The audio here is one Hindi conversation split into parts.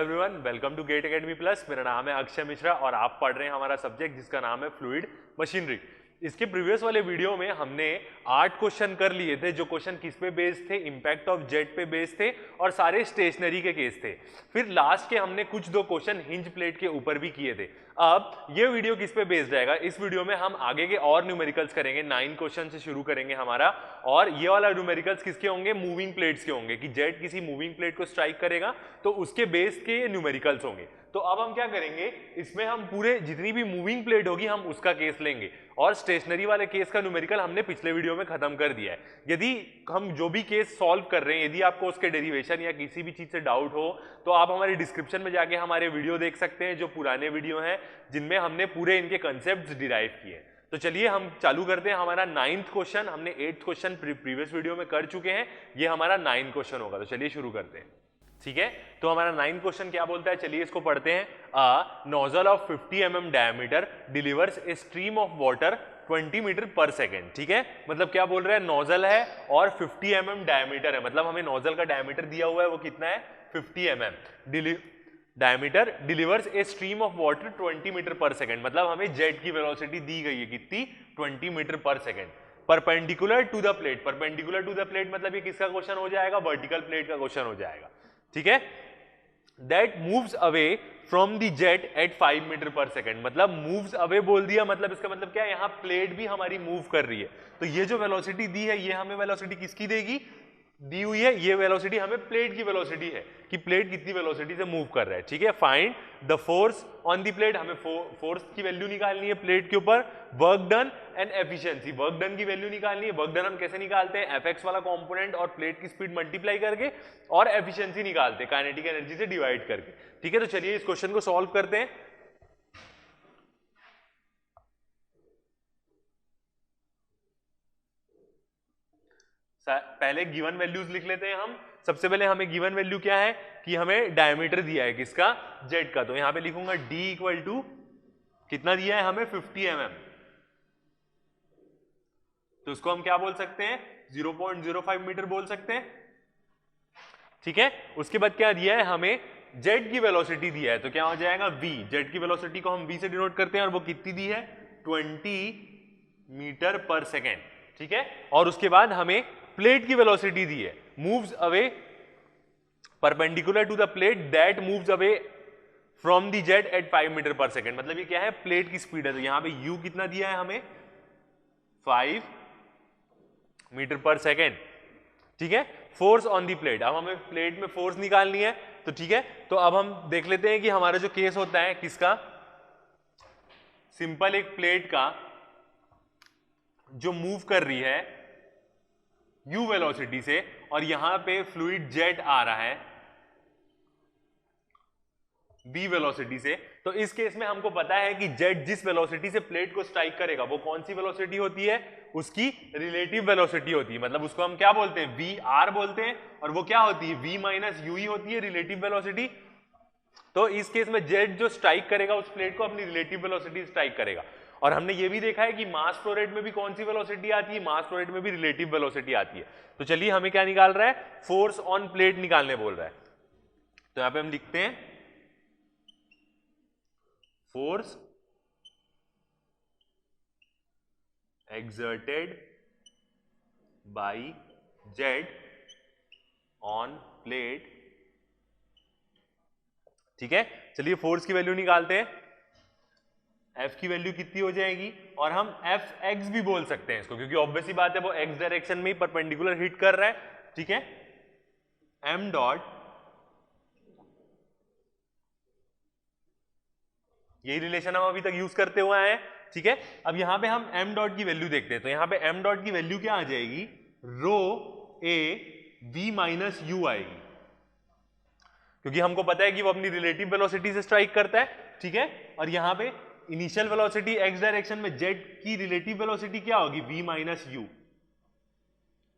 Everyone, welcome to GATE academy plus. मेरा नाम है अक्षय मिश्रा और आप पढ़ रहे हैं हमारा सब्जेक्ट जिसका नाम है फ्लूइड मशीनरी। इसके प्रीवियस वाले वीडियो में हमने 8 क्वेश्चन कर लिए थे, जो क्वेश्चन किस पे बेस्ड थे, इंपैक्ट ऑफ जेट पे बेस्ड थे और सारे स्टेशनरी के केस थे। फिर लास्ट के हमने कुछ 2 क्वेश्चन हिंज प्लेट के ऊपर भी किए थे। अब ये वीडियो किस पे बेस्ड रहेगा, इस वीडियो में हम आगे के और न्यूमेरिकल्स करेंगे। 9 क्वेश्चन से शुरू करेंगे हमारा, और ये वाला न्यूमेरिकल्स किसके होंगे, मूविंग प्लेट्स के होंगे कि जेट किसी मूविंग प्लेट को स्ट्राइक करेगा तो उसके बेस के ये न्यूमेरिकल्स होंगे। तो अब हम क्या करेंगे, इसमें हम पूरे जितनी भी मूविंग प्लेट होगी हम उसका केस लेंगे, और स्टेशनरी वाले केस का न्यूमेरिकल हमने पिछले वीडियो में खत्म कर दिया है। यदि हम जो भी केस सॉल्व कर रहे हैं, यदि आपको उसके डेरिवेशन या किसी भी चीज से डाउट हो तो आप हमारे डिस्क्रिप्शन में जाके हमारे वीडियो देख सकते हैं, जो पुराने वीडियो हैं जिनमें हमने पूरे इनके कंसेप्ट डिराइव किए। तो चलिए हम चालू करते हैं। हमारा 9th क्वेश्चन, हमने 8th क्वेश्चन प्रीवियस वीडियो में कर चुके हैं, ये हमारा 9th क्वेश्चन होगा। तो चलिए शुरू करते हैं। ठीक है, तो हमारा 9th क्वेश्चन क्या बोलता है, चलिए इसको पढ़ते हैं। A nozzle of 50 mm diameter delivers a stream of water 20 metre per second. ठीक है, मतलब क्या बोल रहे हैं, नोजल है और 50 mm डायमीटर है, मतलब हमें नोजल का डायमीटर दिया हुआ है, वो कितना है 50 mm diameter, delivers a stream of water 20 metre per second, मतलब हमें जेट की वेलोसिटी दी गई है कितनी, 20 metre per second. Perpendicular to the plate, perpendicular to the plate मतलब ये किसका क्वेश्चन हो जाएगा, वर्टिकल प्लेट का क्वेश्चन हो जाएगा। ठीक है, that moves away from the jet at 5 metre per second, मतलब मूव्स अवे बोल दिया, मतलब इसका मतलब क्या है, यहाँ प्लेट भी हमारी मूव कर रही है। तो ये जो वेलोसिटी दी है, ये हमें वेलोसिटी किसकी देगी, दी हुई है, ये वेलोसिटी हमें प्लेट की वेलोसिटी है कि प्लेट कितनी वेलोसिटी से मूव कर रहा है। ठीक है, find the force on the plate, हमें फोर्स की वैल्यू निकालनी है प्लेट के ऊपर, work done and efficiency, work done की वैल्यू निकालनी है। वर्क डन हम कैसे निकालते हैं, एफएक्स वाला कंपोनेंट और प्लेट की स्पीड मल्टीप्लाई करके, और एफिशिएंसी निकालते हैं काइनेटिक एनर्जी से डिवाइड करके। ठीक है, तो चलिए इस क्वेश्चन को सॉल्व करते हैं। पहले गिवन वैल्यूज लिख लेते हैं हम। सबसे पहले हमें गिवन वैल्यू क्या है कि हमें डायमीटर दिया है किसका, जेट का। तो यहां पे लिखूंगा d इक्वल टू कितना दिया है हमें, 50 mm। तो इसको हम क्या बोल सकते हैं, 0.05 मीटर बोल सकते हैं। ठीक है, उसके बाद क्या दिया है हमें, जेट की वेलोसिटी दिया है, तो क्या हो जाएगा v, जेट की वेलोसिटी को हम v से डिनोट करते हैं, और वो कितनी दी है, 20 मीटर पर सेकेंड। ठीक है, और उसके बाद हमें प्लेट की वेलोसिटी दी है, moves away perpendicular to the plate that moves away from the jet at 5 metre per second, मतलब ये क्या है, प्लेट की स्पीड है। तो यहां पे u कितना दिया है हमें, 5 मीटर पर सेकेंड। ठीक है, फोर्स ऑन दी प्लेट, अब हमें प्लेट में फोर्स निकालनी है। तो ठीक है, तो अब हम देख लेते हैं कि हमारा जो केस होता है किसका, सिंपल एक प्लेट का जो मूव कर रही है u वेलोसिटी से, और यहां पे फ्लूइड जेट आ रहा है v वेलोसिटी से। तो इस केस में हमको पता है कि जेट जिस वेलोसिटी से प्लेट को स्ट्राइक करेगा वो कौन सी वेलोसिटी होती है, उसकी रिलेटिव वेलोसिटी होती है, मतलब उसको हम क्या बोलते हैं, vr बोलते हैं, और वो क्या होती है, v माइनस u ही होती है रिलेटिव वेलोसिटी। तो इस केस में जेट जो स्ट्राइक करेगा उस प्लेट को अपनी रिलेटिव वेलोसिटी स्ट्राइक करेगा। और हमने ये भी देखा है कि मास फ्लो रेट में भी कौन सी वेलोसिटी आती है, मास फ्लो रेट में भी रिलेटिव वेलोसिटी आती है। तो चलिए हमें क्या निकाल रहा है, फोर्स ऑन प्लेट निकालने बोल रहा है। तो यहां पे हम लिखते हैं force exerted by jet on plate। ठीक है, चलिए फोर्स की वैल्यू निकालते हैं। F की वैल्यू कितनी हो जाएगी, और हम Fx भी बोल सकते हैं इसको, क्योंकि ऑब्वियस ही बात है वो x डायरेक्शन में ही परपेंडिकुलर हिट कर रहा है। ठीक है, m डॉट, यही रिलेशन हम अभी तक यूज करते हुए आए हैं। ठीक है, अब यहां पे हम m डॉट की वैल्यू देखते हैं। तो यहां पे m डॉट की वैल्यू क्या आ जाएगी, रो a v माइनस u आएगी, क्योंकि हमको पता है कि वो अपनी रिलेटिव वेलोसिटी से स्ट्राइक करता है। ठीक है, और यहां पे इनिशियल वेलोसिटी x डायरेक्शन में जेट की रिलेटिव वेलोसिटी क्या होगी, v माइनस u।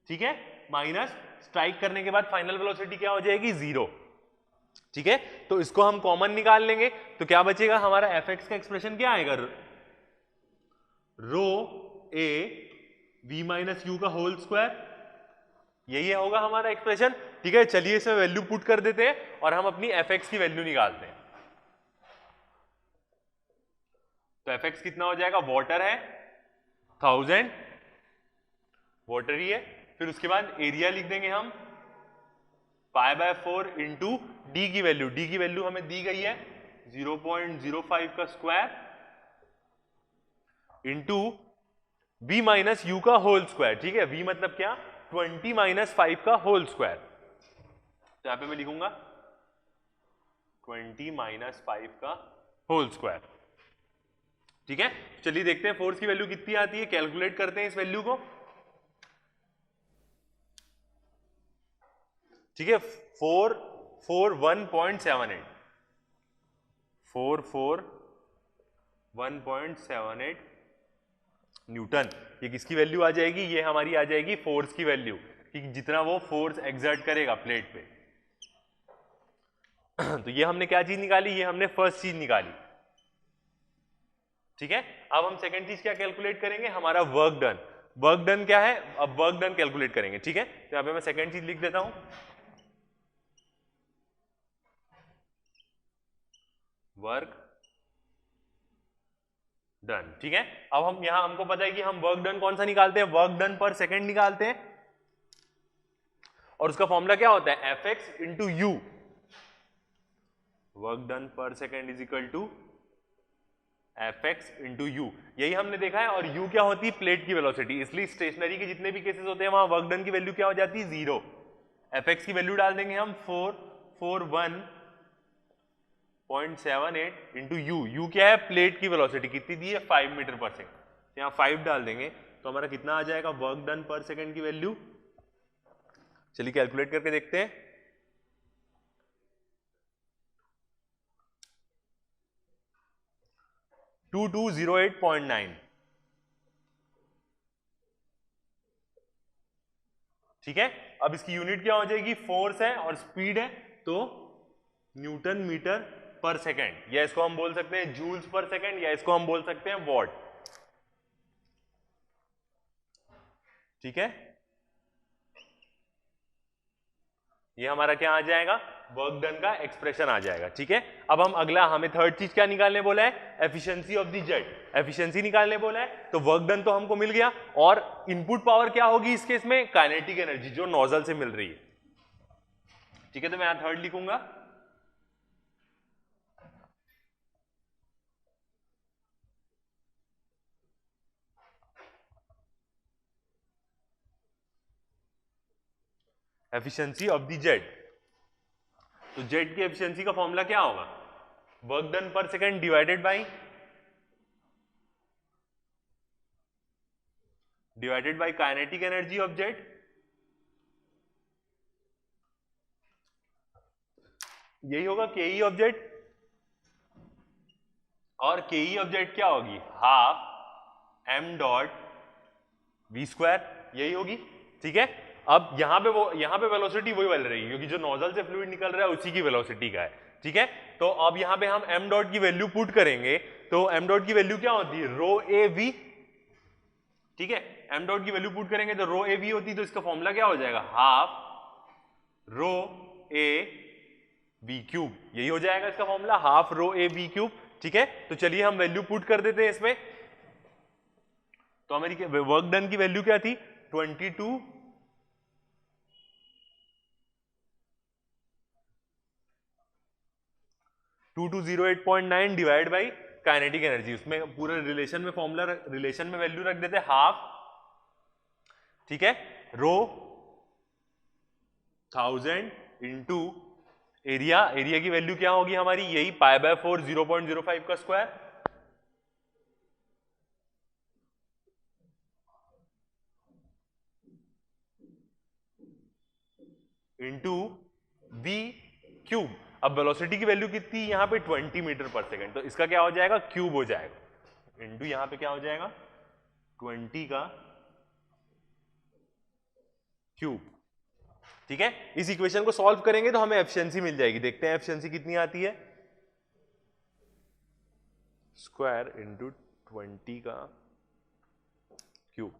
ठीक है, माइनस स्ट्राइक करने के बाद फाइनल वेलोसिटी क्या हो जाएगी, 0। ठीक है, तो इसको हम कॉमन निकाल लेंगे, तो क्या बचेगा हमारा, fx का एक्सप्रेशन क्या आएगा, रो a v माइनस यू का होल स्क्वायर, यही होगा हमारा एक्सप्रेशन। ठीक है, चलिए इसमें वैल्यू पुट कर देते हैं और हम अपनी fx की वैल्यू निकालते हैं। तो fx कितना हो जाएगा, वाटर है 1000, वाटर ही है। फिर उसके बाद एरिया लिख देंगे हम π/4 इंटू डी की वैल्यू, डी की वैल्यू हमें दी गई है 0.05 का square into v minus you का होल स्क्वायर। ठीक है, v मतलब क्या, 20 माइनस 5 का होल स्क्वायर। तो यहां पे मैं लिखूंगा 20 माइनस 5 का होल स्क्वायर। ठीक है, चलिए देखते हैं फोर्स की वैल्यू कितनी आती है, कैलकुलेट करते हैं इस वैल्यू को। ठीक है, 441.78 441.78 न्यूटन। ये किसकी वैल्यू आ जाएगी, ये हमारी आ जाएगी फोर्स की वैल्यू, कि जितना वो फोर्स एक्सर्ट करेगा प्लेट पे। तो ये हमने क्या चीज निकाली, ये हमने फर्स्ट चीज निकाली। ठीक है, अब हम सेकंड चीज क्या कैलकुलेट करेंगे, हमारा वर्क डन। वर्क डन क्या है, अब वर्क डन कैलकुलेट करेंगे। ठीक है, तो यहां पे मैं सेकंड चीज लिख देता हूं, वर्क डन। ठीक है, अब हम यहां, हमको पता है कि हम वर्क डन कौन सा निकालते हैं, वर्क डन पर सेकंड निकालते हैं, और उसका फॉर्मूला क्या होता है, Fx into U. Work done per second is equal to Fx into U, यही हमने देखा है। और u क्या होती है, प्लेट की वेलोसिटी, इसलिए स्टेशनरी के जितने भी केसेस होते हैं वहां वर्क डन की वैल्यू क्या हो जाती है, 0। Fx की वैल्यू डाल देंगे हम 441.78 इंटू यू क्या है, प्लेट की वेलोसिटी कितनी दी है, 5 मीटर पर सेकंड। यहाँ 5 डाल देंगे तो हमारा कितना आ जाएगा वर्क डन पर सेकंड की वैल्यू। चलिए कैलकुलेट करके देखते हैं। टू 2208.9। ठीक है, अब इसकी यूनिट क्या हो जाएगी, फोर्स है और स्पीड है, तो न्यूटन मीटर पर सेकंड, या इसको हम बोल सकते हैं जूल्स पर सेकंड, या इसको हम बोल सकते हैं वॉट। ठीक है, ये हमारा क्या आ जाएगा, वर्क डन का एक्सप्रेशन आ जाएगा। ठीक है, अब हम अगला, हमें थर्ड चीज क्या निकालने बोला है, efficiency of the jet, efficiency निकालने बोला है। तो वर्क डन तो हमको मिल गया, और इनपुट पावर क्या होगी इस केस में, काइनेटिक एनर्जी जो नोजल से मिल रही है। ठीक है, तो मैं यहां थर्ड लिखूंगा, एफिशिएंसी ऑफ द जेट। तो जेट की एफिशिएंसी का फॉर्मूला क्या होगा, work done per second divided by kinetic energy of jet. यही होगा केई ऑफ जेट, और केई ऑफ जेट क्या होगी, half M dot V square, यही होगी। ठीक है, अब यहां पे वेलोसिटी वही बदल रही है, क्योंकि जो नोजल से फ्लूइड निकल रहा है उसी की वेलोसिटी का है। ठीक है, तो अब यहां पे हम एम डॉट की वैल्यू पुट करेंगे, तो एम डॉट की वैल्यू क्या होती है, रो ए वी। ठीक है, एम डॉट की वैल्यू पुट करेंगे तो रो ए वी होती है, तो इसका फॉर्मूला क्या हो जाएगा, half rho A V cube, यही हो जाएगा इसका formula, half rho A V cube. ठीक है, तो चलिए हम वैल्यू पुट कर देते हैं इसमें। तो हमारी वर्क डन की वैल्यू क्या थी, 2208.9 डिवाइड बाई काइनेटिक एनर्जी, उसमें पूरे रिलेशन में फॉर्मूला, रिलेशन में वैल्यू रख देते हाफ। ठीक है, रो 1000 इंटू एरिया, एरिया की वैल्यू क्या होगी हमारी, यही π/4 0.05 का स्क्वायर इंटू वी क्यूब। अब वेलोसिटी की वैल्यू कितनी यहां पे 20 मीटर पर सेकंड, तो इसका क्या हो जाएगा, क्यूब हो जाएगा, इंटू यहां पे क्या हो जाएगा, 20 का क्यूब। ठीक है, इस इक्वेशन को सॉल्व करेंगे तो हमें एफिशिएंसी मिल जाएगी। देखते हैं एफिशिएंसी कितनी आती है, स्क्वायर इंटू 20 का क्यूब।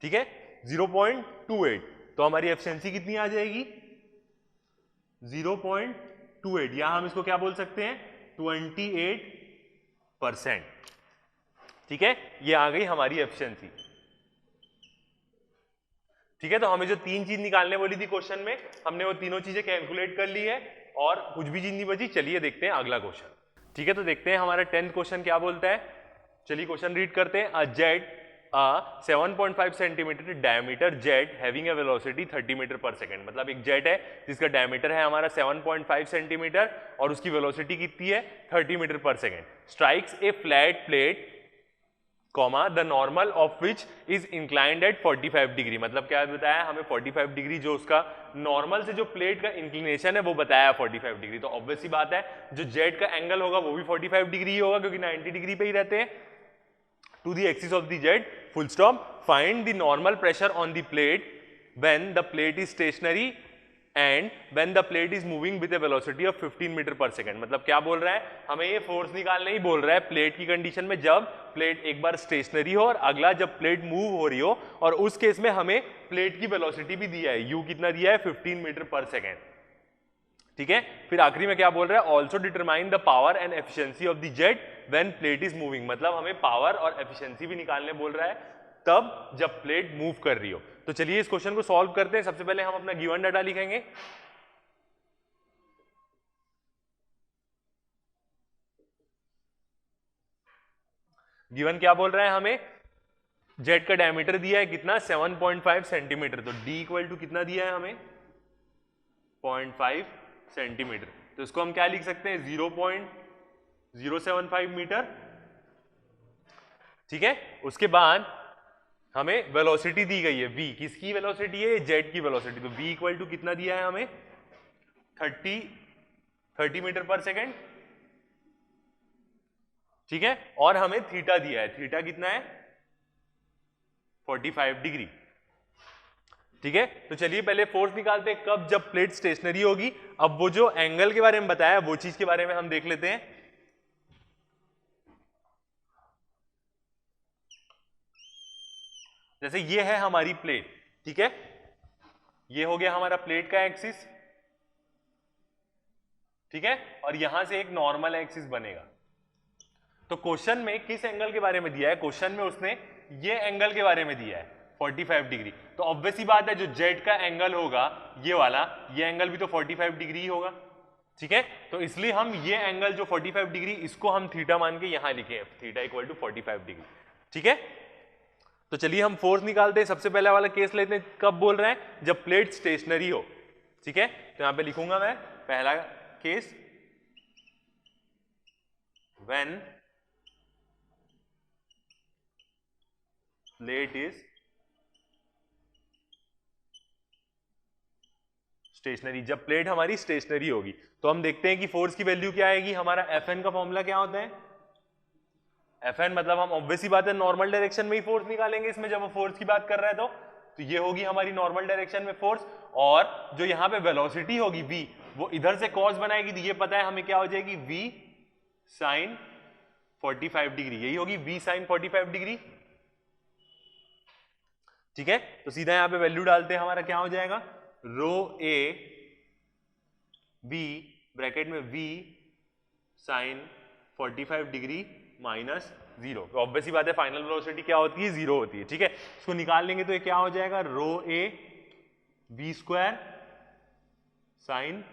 ठीक है, 0.28, तो हमारी एफिशिएंसी कितनी आ जाएगी, 0.28, या हम इसको क्या बोल सकते हैं 28%। ठीक है, ये आ गई हमारी एफिशिएंसी। ठीक है, तो हमें जो तीन चीज निकालने बोली थी क्वेश्चन में, हमने वो तीनों चीजें कैलकुलेट कर ली है और कुछ भी चीज नहीं बची। चलिए देखते हैं अगला क्वेश्चन। ठीक है, तो देखते हैं हमारा 10th क्वेश्चन क्या बोलता है। चलिए क्वेश्चन रीड करते हैं। A jet 7.5 centimetre diameter jet having a velocity 30 metre per second, मतलब एक जेट है जिसका डायमीटर है हमारा 7.5 सेंटीमीटर और उसकी वेलोसिटी कितनी है 30 metre per second, strikes A flat plate comma the normal of which is inclined at 45 degree, मतलब क्या बताया हमें 45 डिग्री, जो उसका नॉर्मल से जो प्लेट का इंक्लिनेशन है वो बताया 45 डिग्री। तो ऑब्वियस सी बात है जो जेट का एंगल होगा वो भी 45 डिग्री ही होगा क्योंकि 90 डिग्री पे ही रहते हैं। To the axis of the jet full stop, find the normal pressure on the plate when the plate is stationary and when the plate is moving with a velocity of 15 metre per second. मतलब क्या बोल रहा है, हमें ये फोर्स निकालने ही बोल रहा है प्लेट की कंडीशन में, जब प्लेट एक बार स्टेशनरी हो और अगला जब प्लेट मूव हो रही हो, और उस केस में हमें प्लेट की वेलोसिटी भी दिया है, यू कितना दिया है 15 मीटर पर सेकंड। ठीक है, फिर आखिरी में क्या बोल रहा है, also determine the power and efficiency of the jet when plate is moving, मतलब हमें पावर और एफिशिएंसी भी निकालने बोल रहा है तब जब प्लेट मूव कर रही हो। तो चलिए इस क्वेश्चन को सॉल्व करते हैं। सबसे पहले हम अपना गिवन डाटा लिखेंगे। गिवन क्या बोल रहा है हमें, जेट का डायमीटर दिया है कितना 7.5 सेंटीमीटर, तो डी इक्वल टू कितना दिया है हमें 0.5 सेंटीमीटर, तो इसको हम क्या लिख सकते हैं 0.075 मीटर। ठीक है, उसके बाद हमें वेलोसिटी दी गई है v, किसकी वेलोसिटी है जेट की वेलोसिटी, तो v इक्वल टू कितना दिया है हमें 30 मीटर पर सेकेंड। ठीक है, और हमें थीटा दिया है, थीटा कितना है 45 डिग्री। ठीक है, तो चलिए पहले फोर्स निकालते हैं कब, जब प्लेट स्टेशनरी होगी। अब वो जो एंगल के बारे में बताया वो चीज के बारे में हम देख लेते हैं। जैसे ये है हमारी प्लेट, ठीक है, ये हो गया हमारा प्लेट का एक्सिस, ठीक है, और यहां से एक नॉर्मल एक्सिस बनेगा। तो क्वेश्चन में किस एंगल के बारे में दिया है, क्वेश्चन में उसने ये एंगल के बारे में दिया है 45 डिग्री, तो ऑब्वियस ही बात है जो जेट का एंगल होगा ये वाला, ये एंगल भी तो 45 डिग्री ही होगा। ठीक है, तो इसलिए हम ये एंगल जो 45 डिग्री इसको हम थीटा मान के यहां लिखे, थीटा इक्वल टू 45 डिग्री। ठीक है, तो चलिए हम फोर्स निकालते हैं। सबसे पहला वाला केस लेते हैं, कब बोल रहे हैं, जब प्लेट स्टेशनरी हो। ठीक है, तो यहां पे लिखूंगा मैं पहला case, when plate is stationery, जब प्लेट हमारी स्टेशनरी होगी। तो हम देखते हैं कि फोर्स की वैल्यू क्या आएगी, हमारा Fn का फॉर्मूला क्या होता है, Fn मतलब हम ऑब्वियस ही बात है नॉर्मल डायरेक्शन में ही फोर्स निकालेंगे इसमें, जब वो फोर्स की बात कर रहा है तो ये होगी हमारी नॉर्मल डायरेक्शन में फोर्स, और जो यहाँ पे वेलोसिटी होगी v, वो इधर से कॉस बनाएगी, तो ये पता है हमें क्या हो जाएगी v साइन 45 डिग्री, यही होगी v साइन 45 डिग्री। ठीक है, तो सीधा यहाँ पे वैल्यू डालते हैं, हमारा क्या हो जाएगा रो a v ब्रैकेट में v साइन 45 डिग्री माइनस 0, तो ऑब्वियस ही बात है फाइनल वेलोसिटी क्या होती है 0 होती है। ठीक है, इसको निकाल लेंगे तो ये क्या हो जाएगा रो a v square sine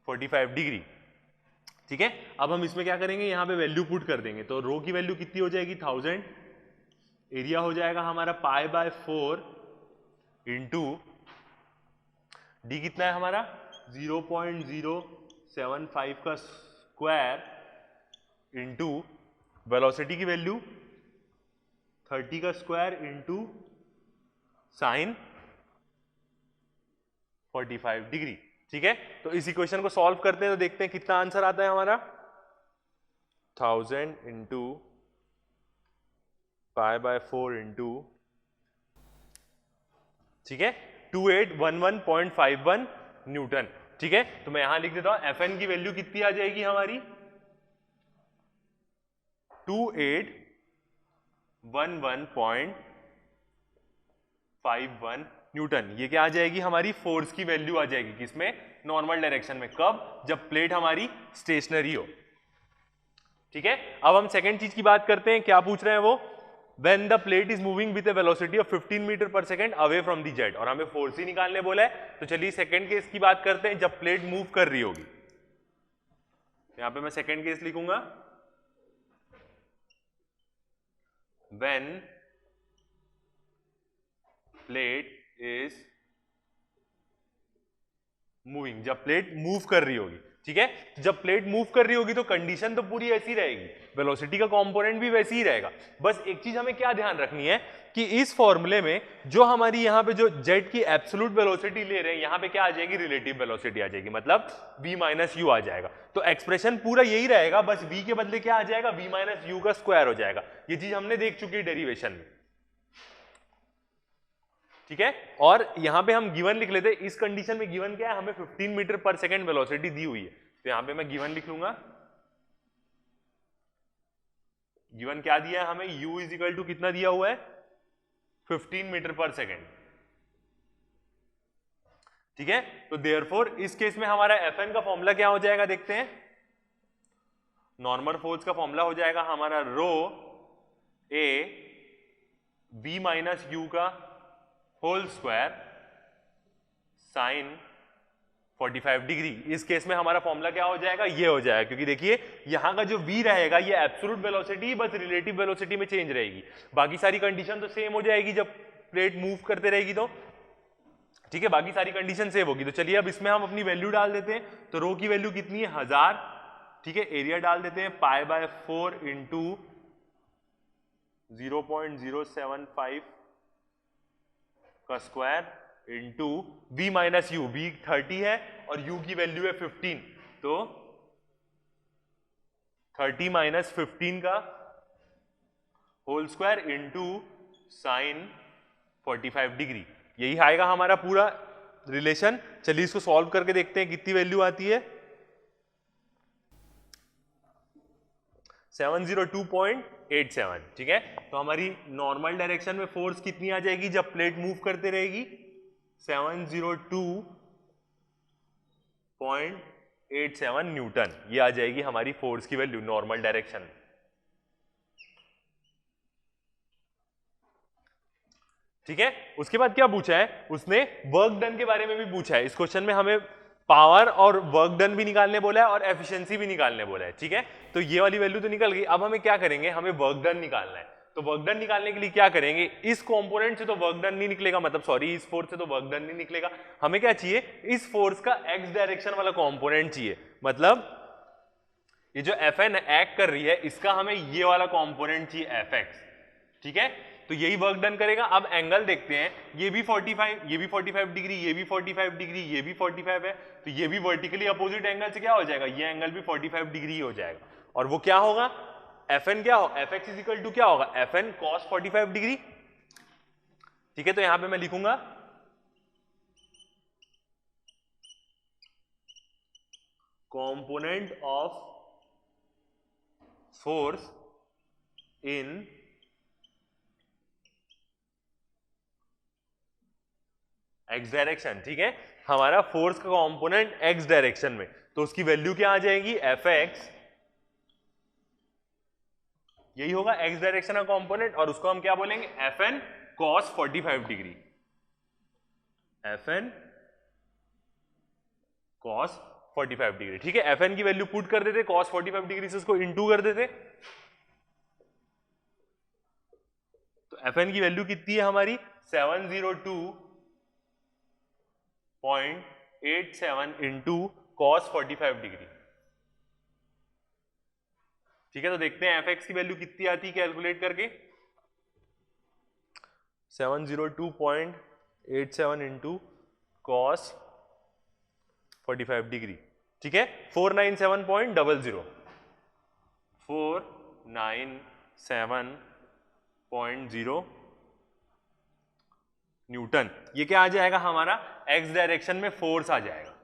45 degree. ठीक है, अब हम इसमें क्या करेंगे, यहां पे वैल्यू पुट कर देंगे, तो रो की वैल्यू कितनी हो जाएगी 1000, एरिया हो जाएगा हमारा π/4 इंटू डी कितना है हमारा 0.075 का स्क्वायर इंटू वेलोसिटी की वैल्यू 30 का स्क्वायर इंटू साइन 45 डिग्री। ठीक है, तो इस इक्वेशन को सॉल्व करते हैं तो देखते हैं कितना आंसर आता है हमारा 1000 इंटू π/4 इंटू, ठीक है 2811.51 न्यूटन। ठीक है, तो मैं यहां लिख देता हूं Fn की वैल्यू कितनी आ जाएगी हमारी 2811.51 न्यूटन। ये क्या आ जाएगी हमारी फोर्स की वैल्यू आ जाएगी किसमें, नॉर्मल डायरेक्शन में। कब, जब प्लेट हमारी स्टेशनरी हो। ठीक है, अब हम सेकंड चीज की बात करते हैं, क्या पूछ रहे हैं वो, when the plate is moving with a velocity of 15 metre per second away from the jet, और हमें फोर्स ही निकालने बोला है। तो चलिए सेकंड केस की बात करते हैं, जब प्लेट मूव कर रही होगी। यहां पे मैं सेकंड केस लिखूंगा, when plate is मूविंग, जब प्लेट मूव कर रही होगी। ठीक है, जब प्लेट मूव कर रही होगी तो कंडीशन तो पूरी ऐसी रहेगी, वेलोसिटी का कंपोनेंट भी वैसे ही रहेगा। बस एक चीज हमें क्या ध्यान रखनी है कि इस फॉर्मूले में जो हमारी यहाँ पे जो जेट की एब्सोल्यूट वेलोसिटी ले रहे हैं, यहाँ पे क्या आ जाएगी, रिलेटिव वेलोसिटी आ जाएगी, मतलब v माइनस यू आ जाएगा। तो एक्सप्रेशन पूरा यही रहेगा, बस v के बदले क्या आ जाएगा, v माइनस यू का स्क्वायर हो जाएगा। ये चीज हमने देख चुकी है डेरिवेशन में। ठीक है, और यहां पे हम गिवन लिख लेते हैं। इस कंडीशन में गिवन क्या है, हमें 15 मीटर पर सेकेंड वेलोसिटी दी हुई है। तो यहां पे मैं गिवन लिख लूंगा, गिवन क्या दिया है हमें, u इज इक्वल टू कितना दिया हुआ है, 15 मीटर पर सेकेंड। ठीक है, तो देयरफॉर इस केस में हमारा Fn का फॉर्मूला क्या हो जाएगा, देखते हैं। नॉर्मल फोर्स का फॉर्मूला हो जाएगा हमारा रो ए v माइनस यू का होल स्क्वायर साइन 45 डिग्री। इस केस में हमारा फॉर्मूला क्या हो जाएगा, ये हो जाएगा, क्योंकि देखिए यहां का जो v रहेगा ये एब्सोल्यूट वेलोसिटी, बस रिलेटिव वेलोसिटी में चेंज रहेगी, बाकी सारी कंडीशन तो सेम हो जाएगी जब प्लेट मूव करते रहेगी तो। ठीक है, बाकी सारी कंडीशन सेम होगी। तो चलिए अब इसमें हम अपनी वैल्यू डाल देते हैं। तो रो की वैल्यू कितनी है, 1000। ठीक है, एरिया डाल देते हैं π/4 इंटू 0.075 का square into v minus you, v 30 है और u की वैल्यू है 15, तो 30 माइनस 15 का whole square into sine 45 degree. यही आएगा हमारा पूरा रिलेशन। चलिए इसको सॉल्व करके देखते हैं कितनी वैल्यू आती है, 702.87। ठीक है, तो हमारी नॉर्मल डायरेक्शन में फोर्स कितनी आ जाएगी जब प्लेट मूव करते रहेगी, 702.87 न्यूटन। ये आ जाएगी हमारी फोर्स की वैल्यू नॉर्मल डायरेक्शन। ठीक है, उसके बाद क्या पूछा है उसने, वर्क डन के बारे में भी पूछा है। इस क्वेश्चन में हमें पावर और वर्क डन भी निकालने बोला है और एफिशिएंसी भी निकालने बोला है। ठीक है, तो ये वाली वैल्यू तो निकल गई। अब हमें क्या करेंगे, हमें वर्क डन निकालना है। तो वर्क डन निकालने के लिए क्या करेंगे, इस कंपोनेंट से तो वर्क डन नहीं निकलेगा, मतलब सॉरी इस फोर्स से तो वर्क डन नहीं निकलेगा। हमें क्या चाहिए, इस फोर्स का एक्स डायरेक्शन वाला कंपोनेंट चाहिए, मतलब ये जो Fn एक्ट कर रही है इसका हमें ये वाला कंपोनेंट चाहिए Fx। ठीक है, तो यही वर्क डन करेगा। अब एंगल देखते हैं, ये भी 45, ये भी 45 डिग्री, ये भी 45 डिग्री, ये भी 45 है, तो ये भी वर्टिकली अपोजिट एंगल से क्या हो जाएगा, ये एंगल भी 45 डिग्री हो जाएगा। और वो क्या होगा, Fn क्या हो, Fx इज इक्वल टू क्या होगा, Fn cos 45 डिग्री। ठीक है, तो यहां पे मैं लिखूंगा component of force in x direction. ठीक है, हमारा फोर्स का कंपोनेंट एक्स डायरेक्शन में, तो उसकी वैल्यू क्या आ जाएगी, Fx, यही होगा एक्स डायरेक्शन का कंपोनेंट, और उसको हम क्या बोलेंगे, Fn cos 45 degree, Fn cos 45 degree. ठीक है, Fn की वैल्यू पुट कर देते, cos 45 डिग्री से उसको इनटू कर देते, तो Fn की वैल्यू कितनी है हमारी, 702.87 इंटू cos 45 डिग्री। ठीक है, तो देखते हैं Fx की वैल्यू कितनी आती है कैलकुलेट करके, 702.87 इंटू cos 45 डिग्री। ठीक है, 497.00, 497.0 न्यूटन। ये क्या आ जाएगा हमारा, एक्स डायरेक्शन में फोर्स आ जाएगा,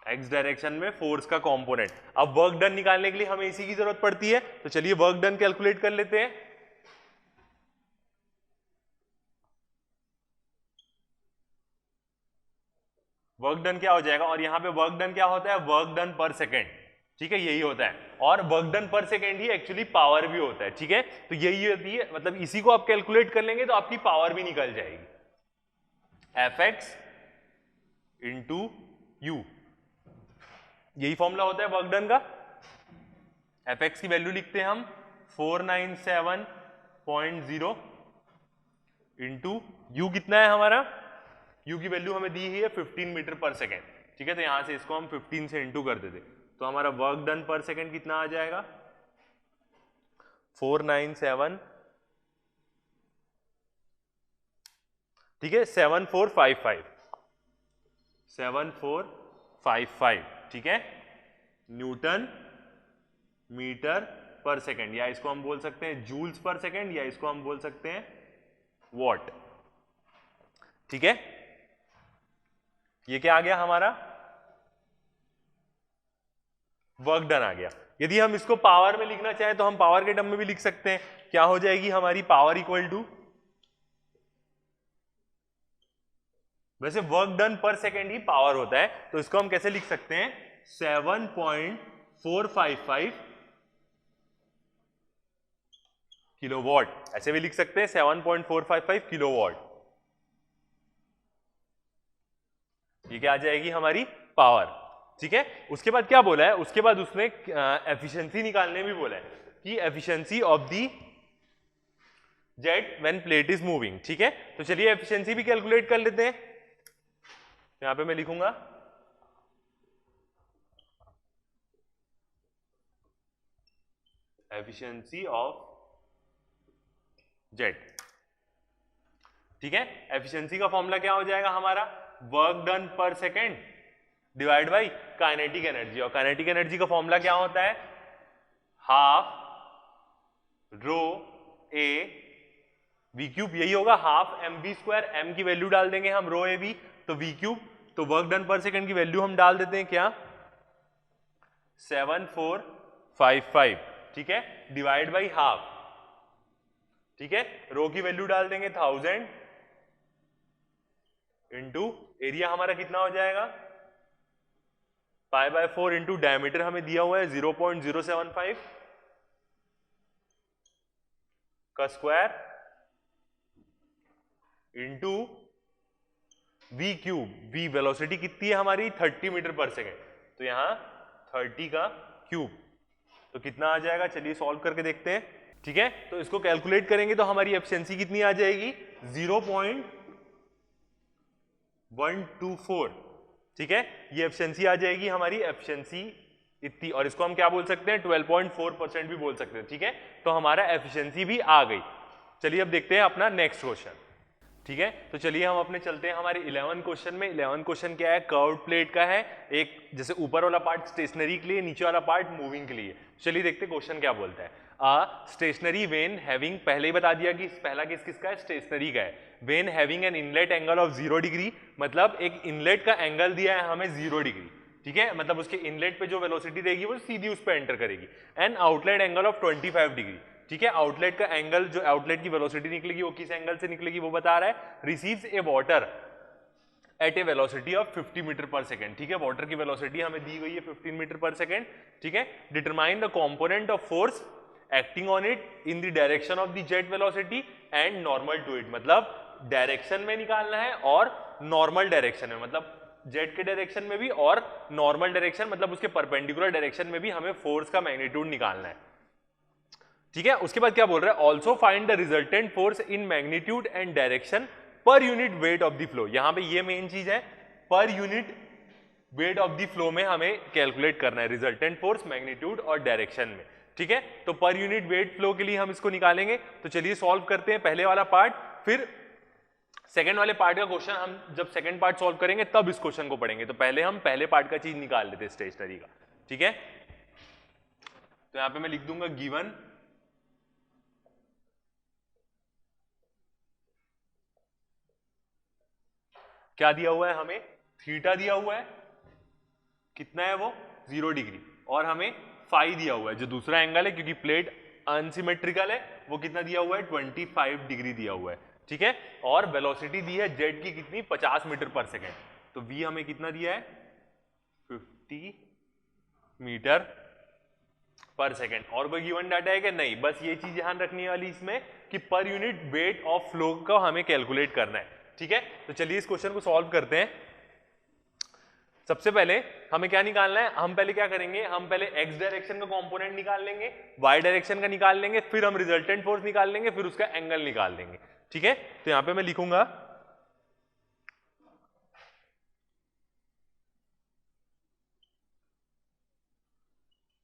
एक्स डायरेक्शन में फोर्स का कंपोनेंट। अब वर्क डन निकालने के लिए हमें इसी की जरूरत पड़ती है, तो चलिए वर्क डन कैलकुलेट कर लेते हैं। वर्क डन क्या हो जाएगा, और यहाँ पे वर्क डन क्या होता है, वर्क डन पर सेकेंड, ठीक है, यही होता है। और वर्क डन पर सेकेंड ही एक्चुअली पावर भी होता है, ठीक है, तो यही होती है, मतलब इसी को आप कैलकुलेट कर लेंगे तो आपकी पावर भी निकल जाएगी, Fx इंटू यू, यही फॉर्मूला होता है वर्क डन का। Fx की वैल्यू लिखते हैं हम 497.0 इंटू यू, कितना है हमारा, यू की वैल्यू हमें दी हुई है 15 मीटर पर सेकेंड, ठीक है, तो यहां से इसको हम 15 से इंटू कर देते तो हमारा वर्क डन पर सेकेंड कितना आ जाएगा, 497, ठीक है, 7455, ठीक है, न्यूटन मीटर पर सेकेंड, या इसको हम बोल सकते हैं जूल्स पर सेकेंड, या इसको हम बोल सकते हैं वॉट, ठीक है। ये क्या आ गया हमारा, वर्क डन आ गया। यदि हम इसको पावर में लिखना चाहें तो हम पावर के टर्म में भी लिख सकते हैं, क्या हो जाएगी हमारी पावर इक्वल टू, वैसे वर्क डन पर सेकेंड ही पावर होता है, तो इसको हम कैसे लिख सकते हैं, 7.455 किलोवाट, ऐसे भी लिख सकते हैं 7.455 किलोवाट, ये क्या आ जाएगी हमारी पावर, ठीक है। उसके बाद क्या बोला है, उसके बाद उसने एफिशिएंसी निकालने भी बोला है कि efficiency of the jet when plate is moving, ठीक है, तो चलिए एफिशिएंसी भी कैलकुलेट कर लेते हैं। यहां पे मैं लिखूंगा एफिशिएंसी ऑफ जेट, ठीक है। एफिशिएंसी का फॉर्मूला क्या हो जाएगा हमारा, work done per second divide by kinetic energy, और काइनेटिक एनर्जी का फॉर्मूला क्या होता है, half rho A V cube, यही होगा, half M V square, M की वैल्यू डाल देंगे हम रो ए वी, तो वी क्यूब, तो वर्क डन पर सेकेंड की वैल्यू हम डाल देते हैं क्या, 7455, ठीक है, डिवाइड बाई हाफ, ठीक है, रो की वैल्यू डाल देंगे 1000 इंटू एरिया हमारा कितना हो जाएगा, पाई बाय 4 इंटू डायमीटर हमें दिया हुआ है 0.075 का square into V cube, V velocity कितनी है हमारी 30 मीटर पर सेकेंड, तो यहां 30 का क्यूब, तो कितना आ जाएगा, चलिए सॉल्व करके देखते हैं, ठीक है। तो इसको कैलकुलेट करेंगे तो हमारी एफिशिएंसी कितनी आ जाएगी, 0.124, ठीक है, ये एफिशिएंसी आ जाएगी हमारी, एफिशिएंसी इतनी, और इसको हम क्या बोल सकते हैं, 12.4% भी बोल सकते हैं, ठीक है, तो हमारा एफिशिएंसी भी आ गई। चलिए अब देखते हैं अपना नेक्स्ट क्वेश्चन, ठीक है, तो चलिए हम अपने चलते हैं हमारे 11 क्वेश्चन में। 11 क्वेश्चन क्या है, कर्व्ड प्लेट का है, एक जैसे ऊपर वाला पार्ट स्टेशनरी के लिए, नीचे वाला पार्ट मूविंग के लिए। चलिए देखते हैं क्वेश्चन क्या बोलता है। स्टेशनरी वेन हैविंग, पहले ही बता दिया कि पहला केस किसका है, स्टेशनरी का है। When having an inlet angle of 0 degree, मतलब एक इनलेट का एंगल दिया है हमें 0 डिग्री, ठीक है, मतलब उसके इनलेट पे जो वेलोसिटी रहेगी वो सीधी उस पर एंटर करेगी। And outlet angle of 25 degree, ठीक है, आउटलेट का एंगल, जो आउटलेट की वेलोसिटी निकलेगी वो किस एंगल से निकलेगी वो बता रहा है। Receives a water at a velocity of 50 metre per second, ठीक है, वाटर की वेलोसिटी हमें दी गई है 15 मीटर पर सेकेंड, ठीक है। Determine the component of force acting on it in the direction of the jet velocity and normal to it, मतलब डायरेक्शन में निकालना है और नॉर्मल डायरेक्शन में, मतलब जेट के डायरेक्शन में भी और नॉर्मल डायरेक्शन, मतलब उसके परपेंडिकुलर डायरेक्शन में भी हमें फोर्स का मैग्नीट्यूड निकालना है, ठीक है। उसके बाद क्या बोल रहा है, also find the resultant force in magnitude and direction per unit weight of the flow. यहां पे ये मेन चीज है, per unit weight of the flow में हमें कैलकुलेट करना है रिजल्टेंट फोर्स मैग्नीट्यूड और डायरेक्शन में, ठीक है। तो पर यूनिट वेट फ्लो के लिए हम इसको निकालेंगे, तो चलिए सॉल्व करते हैं पहले वाला पार्ट, फिर सेकंड वाले पार्ट का क्वेश्चन हम जब सेकंड पार्ट सॉल्व करेंगे तब इस क्वेश्चन को पढ़ेंगे। तो पहले हम पहले पार्ट का चीज निकाल लेते हैं स्टेशनरी का, ठीक है। तो यहां पे मैं लिख दूंगा गिवन क्या दिया हुआ है हमें, थीटा दिया हुआ है, कितना है वो 0 डिग्री, और हमें फाई दिया हुआ है जो दूसरा एंगल है, क्योंकि प्लेट अनसिमेट्रिकल है, वो कितना दिया हुआ है 25 डिग्री दिया हुआ है, ठीक है। और वेलोसिटी दी है जेट की कितनी 50 मीटर पर सेकेंड, तो v हमें कितना दिया है 50 मीटर पर सेकेंड। और कोई गिवन डाटा है कि नहीं, बस ये चीज ध्यान रखने वाली इसमें कि per unit weight of flow का हमें कैलकुलेट करना है। ठीक है, तो चलिए इस क्वेश्चन को सॉल्व करते हैं। सबसे पहले हमें क्या निकालना है, हम पहले क्या करेंगे, हम पहले x डायरेक्शन का कंपोनेंट निकाल लेंगे, y डायरेक्शन का निकाल लेंगे, फिर हम रिजल्टेंट फोर्स निकाल लेंगे, फिर उसका एंगल निकाल लेंगे। ठीक है, तो यहां पे मैं लिखूंगा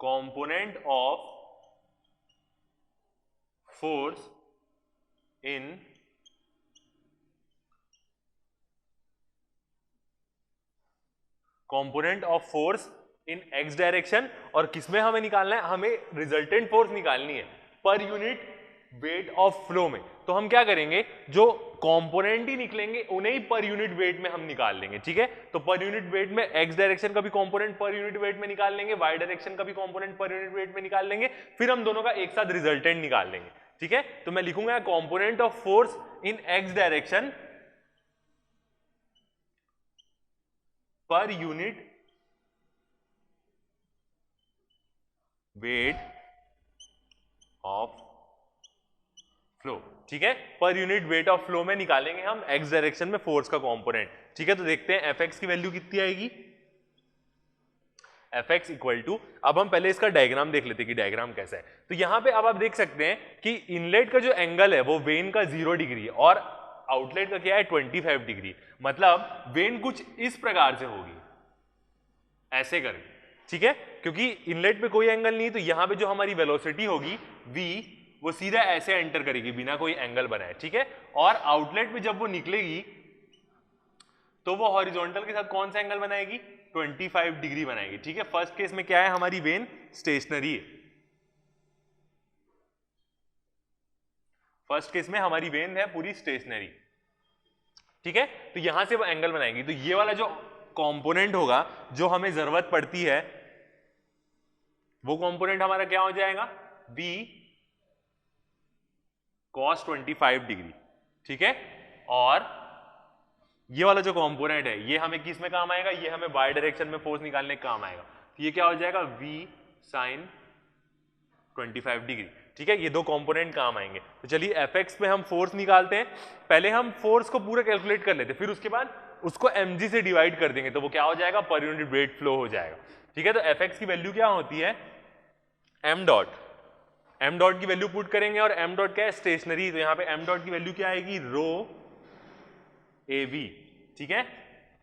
component of force in component of force in x direction, और किसमें हमें निकालना है, हमें रिजल्टेंट फोर्स निकालनी है per unit weight of flow में। तो हम क्या करेंगे, जो कंपोनेंट ही निकलेंगे उन्हें ही पर यूनिट वेट में हम निकाल लेंगे। ठीक है, तो पर यूनिट वेट में x डायरेक्शन का भी कंपोनेंट पर यूनिट वेट में निकाल लेंगे, y डायरेक्शन का भी कंपोनेंट पर यूनिट वेट में निकाल लेंगे, फिर हम दोनों का एक साथ रिजल्टेंट निकाल लेंगे। ठीक है, तो मैं लिखूंगा component of force in x direction per unit weight of flow. ठीक है, per unit weight of flow में निकालेंगे हम x डायरेक्शन में फोर्स का कंपोनेंट। ठीक है, तो देखते हैं fx की वैल्यू कितनी आएगी। fx इक्वल टू, अब हम पहले इसका डायग्राम देख लेते हैं कि डायग्राम कैसा है। तो यहां पे अब आप देख सकते हैं कि इनलेट का जो एंगल है वो वेन का 0 डिग्री है और आउटलेट का क्या है 25 डिग्री। मतलब वेन कुछ इस प्रकार से होगी, ऐसे करके। ठीक है, क्योंकि इनलेट पे कोई एंगल नहीं, तो यहां पे जो हमारी वेलोसिटी होगी v, वो सीधा ऐसे एंटर करेगी बिना कोई एंगल बनाए। ठीक है, और आउटलेट पे जब वो निकलेगी तो वो हॉरिजॉन्टल के साथ कौन सा एंगल बनाएगी, 25 डिग्री बनाएगी। ठीक है, फर्स्ट केस में क्या है, हमारी वेन स्टेशनरी है। फर्स्ट केस में हमारी वेन है पूरी स्टेशनरी। ठीक है, तो यहां से वो एंगल बनाएगी। तो ये वाला जो कंपोनेंट होगा जो हमें जरूरत पड़ती है, वो कंपोनेंट हमारा क्या हो जाएगा, v cos 25 डिग्री। ठीक है, और ये वाला जो कंपोनेंट है ये हमें किस में काम आएगा, ये हमें y डायरेक्शन में फोर्स निकालने का काम आएगा। तो ये क्या हो जाएगा, v sin 25 डिग्री। ठीक है, ये दो कंपोनेंट काम आएंगे। तो चलिए fx पे हम फोर्स निकालते हैं। पहले हम फोर्स को पूरा कैलकुलेट कर लेते हैं, फिर उसके बाद उसको mg से डिवाइड कर देंगे, तो वो क्या हो जाएगा, पर यूनिट वेट फ्लो हो जाएगा। ठीक है, तो fx की वैल्यू क्या होती है, m डॉट की वैल्यू पुट करेंगे, और m डॉट क्या है, स्टेशनरी। तो यहाँ पे m डॉट की वैल्यू क्या आएगी, रो av। ठीक है,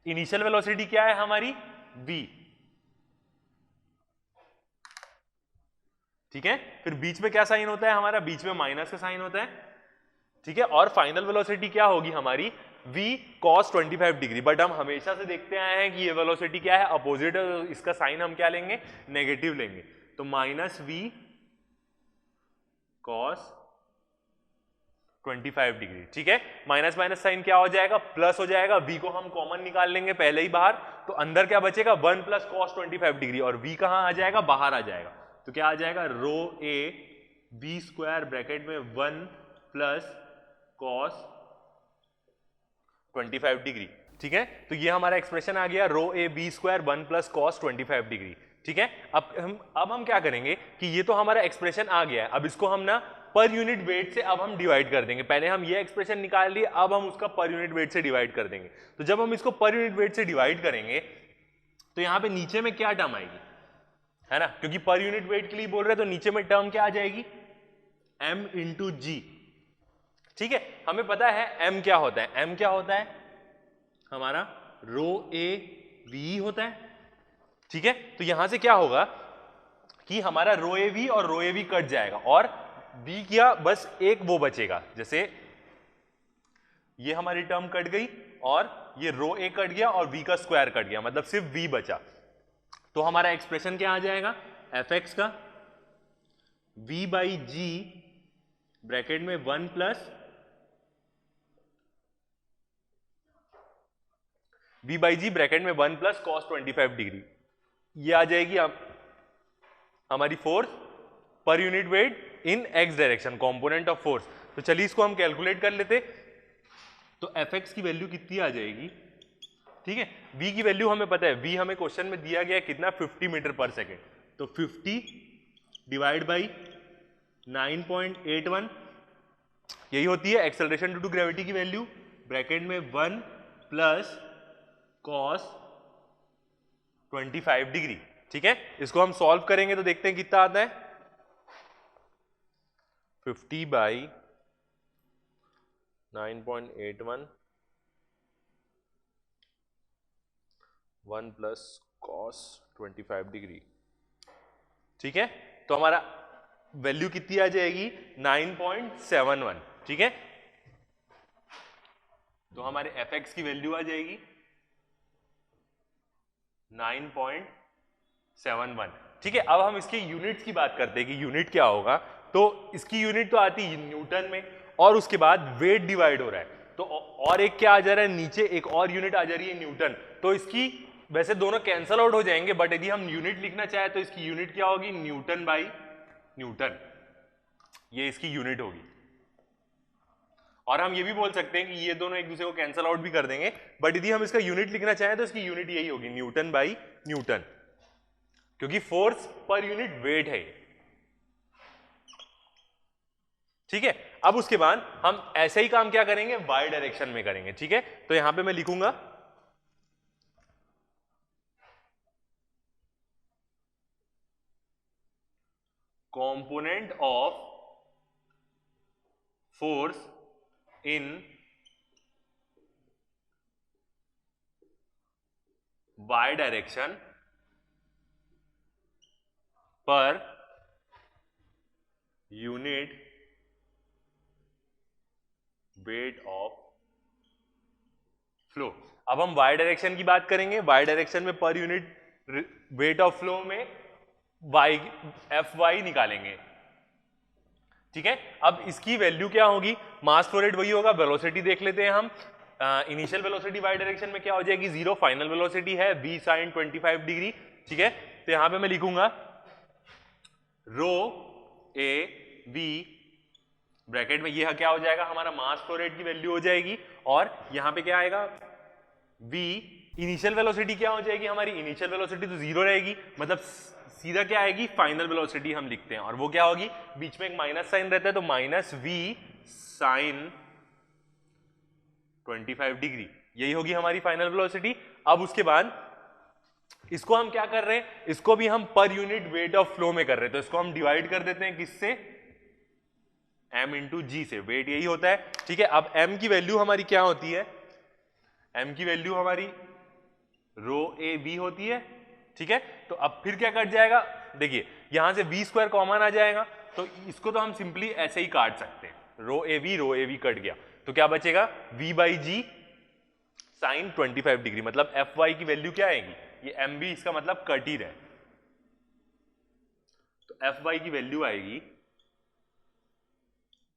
इनिशियल वेलोसिटी क्या है हमारी, v। ठीक है, फिर बीच में क्या साइन होता है हमारा, बीच में माइनस का साइन होता है। ठीक है, और फाइनल वेलोसिटी क्या होगी हमारी, v cos 25 डिग्री। बट हम हमेशा से देखते आए हैं कि ये वेलोसिटी क्या है, अपोजिट है, तो इसका साइन हम क्या लेंगे, नेगेटिव लेंगे। तो माइनस v cos 25 डिग्री। ठीक है, माइनस माइनस साइन क्या हो जाएगा, प्लस हो जाएगा। v को हम कॉमन निकाल लेंगे पहले ही बाहर, तो अंदर क्या बचेगा, 1 प्लस cos 25 डिग्री, और v कहां आ जाएगा, बाहर आ जाएगा। तो क्या आ जाएगा, रो a b स्क्वायर ब्रैकेट में 1 प्लस cos 25 डिग्री। ठीक है, तो ये हमारा एक्सप्रेशन आ गया, रो a b square 1 plus cos 25 degree. ठीक है, अब हम क्या करेंगे कि ये तो हमारा एक्सप्रेशन आ गया है, अब इसको हम ना पर यूनिट वेट से अब हम डिवाइड कर देंगे। पहले हम ये एक्सप्रेशन निकाल लिए, अब हम उसका पर यूनिट वेट से डिवाइड कर देंगे। तो जब हम इसको पर यूनिट वेट से डिवाइड करेंगे तो यहां पे नीचे में क्या टर्म आएगी, है ना, क्योंकि पर यूनिट वेट के लिए बोल रहे हैं, तो नीचे में टर्म क्या आ जाएगी, m इंटू जी। ठीक है, हमें पता है m क्या होता है, m क्या होता है हमारा रो a v होता है। ठीक है, तो यहां से क्या होगा कि हमारा रो ए वी और रो ए वी कट जाएगा, और v किया बस एक वो बचेगा, जैसे ये हमारी टर्म कट गई और ये रो ए कट गया और v का स्क्वायर कट गया, मतलब सिर्फ v बचा। तो हमारा एक्सप्रेशन क्या आ जाएगा, fx का v बाई जी ब्रैकेट में 1 plus v by G bracket में 1 प्लस cos 25 डिग्री। ये आ जाएगी हमारी force per unit weight in x direction, component of force. तो चलिए इसको हम कैलकुलेट कर लेते। तो fx की वैल्यू कितनी आ जाएगी, ठीक है। v की वैल्यू हमें पता है, v हमें क्वेश्चन में दिया गया है कितना, 50 मीटर पर सेकेंड, तो 50 डिवाइड बाई 9.81 यही होती है एक्सेलरेशन ड्यू टू ग्रेविटी की वैल्यू, ब्रैकेट में 1 प्लस कॉस 25 डिग्री। ठीक है, इसको हम सॉल्व करेंगे तो देखते हैं कितना आता है, 50 बाई 9.81 1 प्लस कॉस 25 डिग्री। ठीक है, तो हमारा वैल्यू कितनी आ जाएगी, 9.71। ठीक है, तो हमारे fx की वैल्यू आ जाएगी 9.71। ठीक है, अब हम इसके यूनिट्स की बात करते हैं कि यूनिट क्या होगा। तो इसकी यूनिट तो आती है न्यूटन में, और उसके बाद वेट डिवाइड हो रहा है, तो और एक क्या आ जा रहा है नीचे, एक और यूनिट आ जा रही है न्यूटन। तो इसकी वैसे दोनों कैंसल आउट हो जाएंगे, बट यदि हम यूनिट लिखना चाहे तो इसकी यूनिट क्या होगी, न्यूटन बाई न्यूटन, ये इसकी यूनिट होगी। और हम ये भी बोल सकते हैं कि ये दोनों एक दूसरे को कैंसल आउट भी कर देंगे, बट यदि हम इसका यूनिट लिखना चाहें तो इसकी यूनिट यही होगी, न्यूटन बाई न्यूटन, क्योंकि फोर्स पर यूनिट वेट है। ठीक है, अब उसके बाद हम ऐसे ही काम क्या करेंगे, वाई डायरेक्शन में करेंगे। ठीक है, तो यहां पे मैं लिखूंगा component of force in y direction per unit weight of flow। अब हम y डायरेक्शन की बात करेंगे, y डायरेक्शन में per unit weight of flow में y Fy निकालेंगे। ठीक है, अब इसकी वैल्यू क्या होगी, मास फ्लो रेट वही होगा, वेलोसिटी देख लेते हैं हम। इनिशियल वेलोसिटी y डायरेक्शन में क्या हो जाएगी, 0, फाइनल वेलोसिटी है v sin 25 डिग्री। ठीक है, तो यहां पे मैं लिखूंगा रो ए वी, ब्रैकेट में यह क्या हो जाएगा, हमारा मास फ्लो रेट की वैल्यू हो जाएगी, और यहां पे क्या आएगा v, इनिशियल वेलोसिटी क्या हो जाएगी हमारी, इनिशियल वेलोसिटी तो 0 रहेगी, मतलब सीधा क्या आएगी, फाइनल वेलोसिटी हम लिखते हैं, और वो क्या होगी, बीच में एक माइनस साइन रहता है, तो माइनस v साइन 25 डिग्री, यही होगी हमारी फाइनल वेलोसिटी। अब उसके बाद इसको हम क्या कर रहे हैं, इसको भी हम per unit weight of flow में कर रहे हैं, तो इसको हम डिवाइड कर देते हैं किससे, m इंटू जी से, वेट यही होता है। ठीक है, अब m की वैल्यू हमारी क्या होती है, m की वैल्यू हमारी रो ए वी होती है। ठीक है, तो अब फिर क्या कट जाएगा, देखिए यहां से v स्क्वायर कॉमन आ जाएगा, तो इसको तो हम सिंपली ऐसे ही काट सकते हैं, रो ए वी कट गया, तो क्या बचेगा, v by G sine 25 degree, मतलब Fy की वैल्यू क्या आएगी, ये एम भी इसका मतलब कट ही रहे, तो Fy की वैल्यू आएगी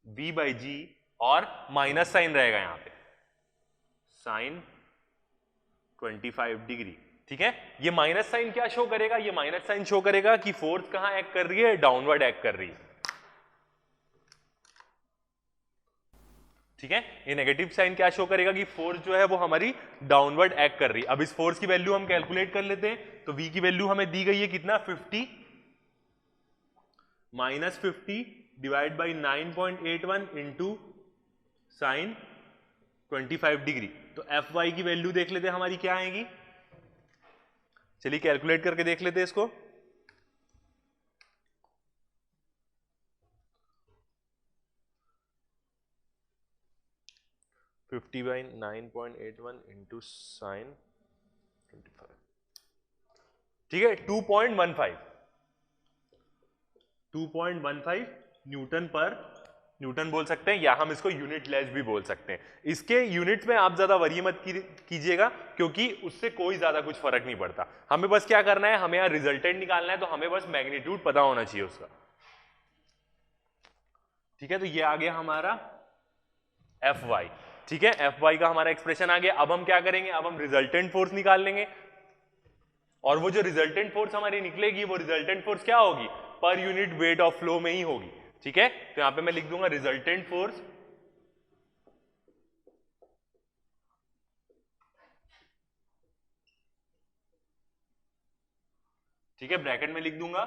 v बाई जी, और माइनस साइन रहेगा यहां पे, साइन 25 डिग्री। ठीक है, ये माइनस साइन क्या शो करेगा, ये माइनस साइन शो करेगा कि फोर्स कहां एक्ट कर रही है, डाउनवर्ड एक्ट कर रही है। ठीक है, ये नेगेटिव साइन क्या शो करेगा कि फोर्स जो है वो हमारी डाउनवर्ड एक्ट कर रही है। अब इस फोर्स की वैल्यू हम कैलकुलेट कर लेते हैं, तो v की वैल्यू हमें दी गई है कितना, 50 minus 50 divide by 9.81 into sine 25 degree, तो Fy की वैल्यू देख लेते हैं हमारी क्या आएगी, चलिए कैलकुलेट करके देख लेते हैं इसको। फिफ्टी बाई 9.81 इंटू साइन 25, ठीक है, 2.15 न्यूटन पर न्यूटन बोल सकते हैं, या हम इसको यूनिट लेस भी बोल सकते हैं। इसके यूनिट में आप ज्यादा वरी मत कीजिएगा, क्योंकि उससे कोई ज्यादा कुछ फर्क नहीं पड़ता। हमें बस क्या करना है, हमें यहाँ रिजल्टेंट निकालना है, तो हमें बस मैग्नीट्यूड पता होना चाहिए उसका। ठीक है, तो ये आ गया हमारा Fy। ठीक है, Fy का हमारा एक्सप्रेशन आ गया। अब हम क्या करेंगे, अब हम रिजल्टेंट फोर्स निकाल लेंगे, और वो जो रिजल्टेंट फोर्स हमारी निकलेगी, वो रिजल्टेंट फोर्स क्या होगी, per unit weight of flow में ही होगी। ठीक है, तो यहां पे मैं लिख दूंगा रिजल्टेंट फोर्स ठीक है, ब्रैकेट में लिख दूंगा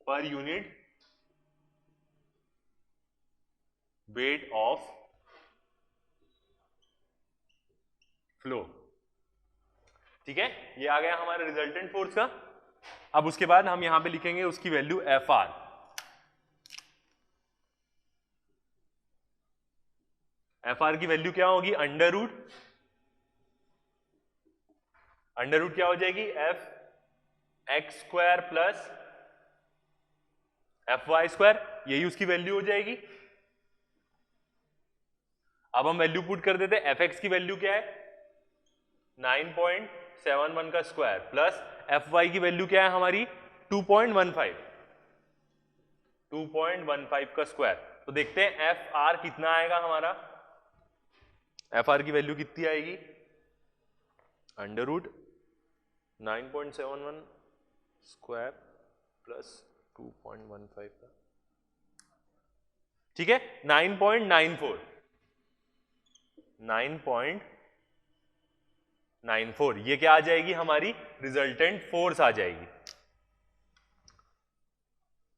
per unit weight of flow. ठीक है, ये आ गया हमारा रिजल्टेंट फोर्स का। अब उसके बाद हम यहां पे लिखेंगे उसकी value F R. F R की वैल्यू क्या होगी, अंडर रूट क्या हो जाएगी, F X square plus F Y square, यही उसकी वैल्यू हो जाएगी। अब हम वैल्यू पुट कर देते हैं, एफ एक्स की वैल्यू क्या है 9.71 का स्क्वायर प्लस एफ वाई की वैल्यू क्या है हमारी 2.15 का स्क्वायर। तो देखते हैं एफ आर कितना आएगा हमारा, एफ आर की वैल्यू कितनी आएगी, अंडर रूट 9.71 स्क्वायर प्लस 2.15 का, ठीक है 9.94 ये क्या आ जाएगी हमारी रिजल्टेंट फोर्स आ जाएगी।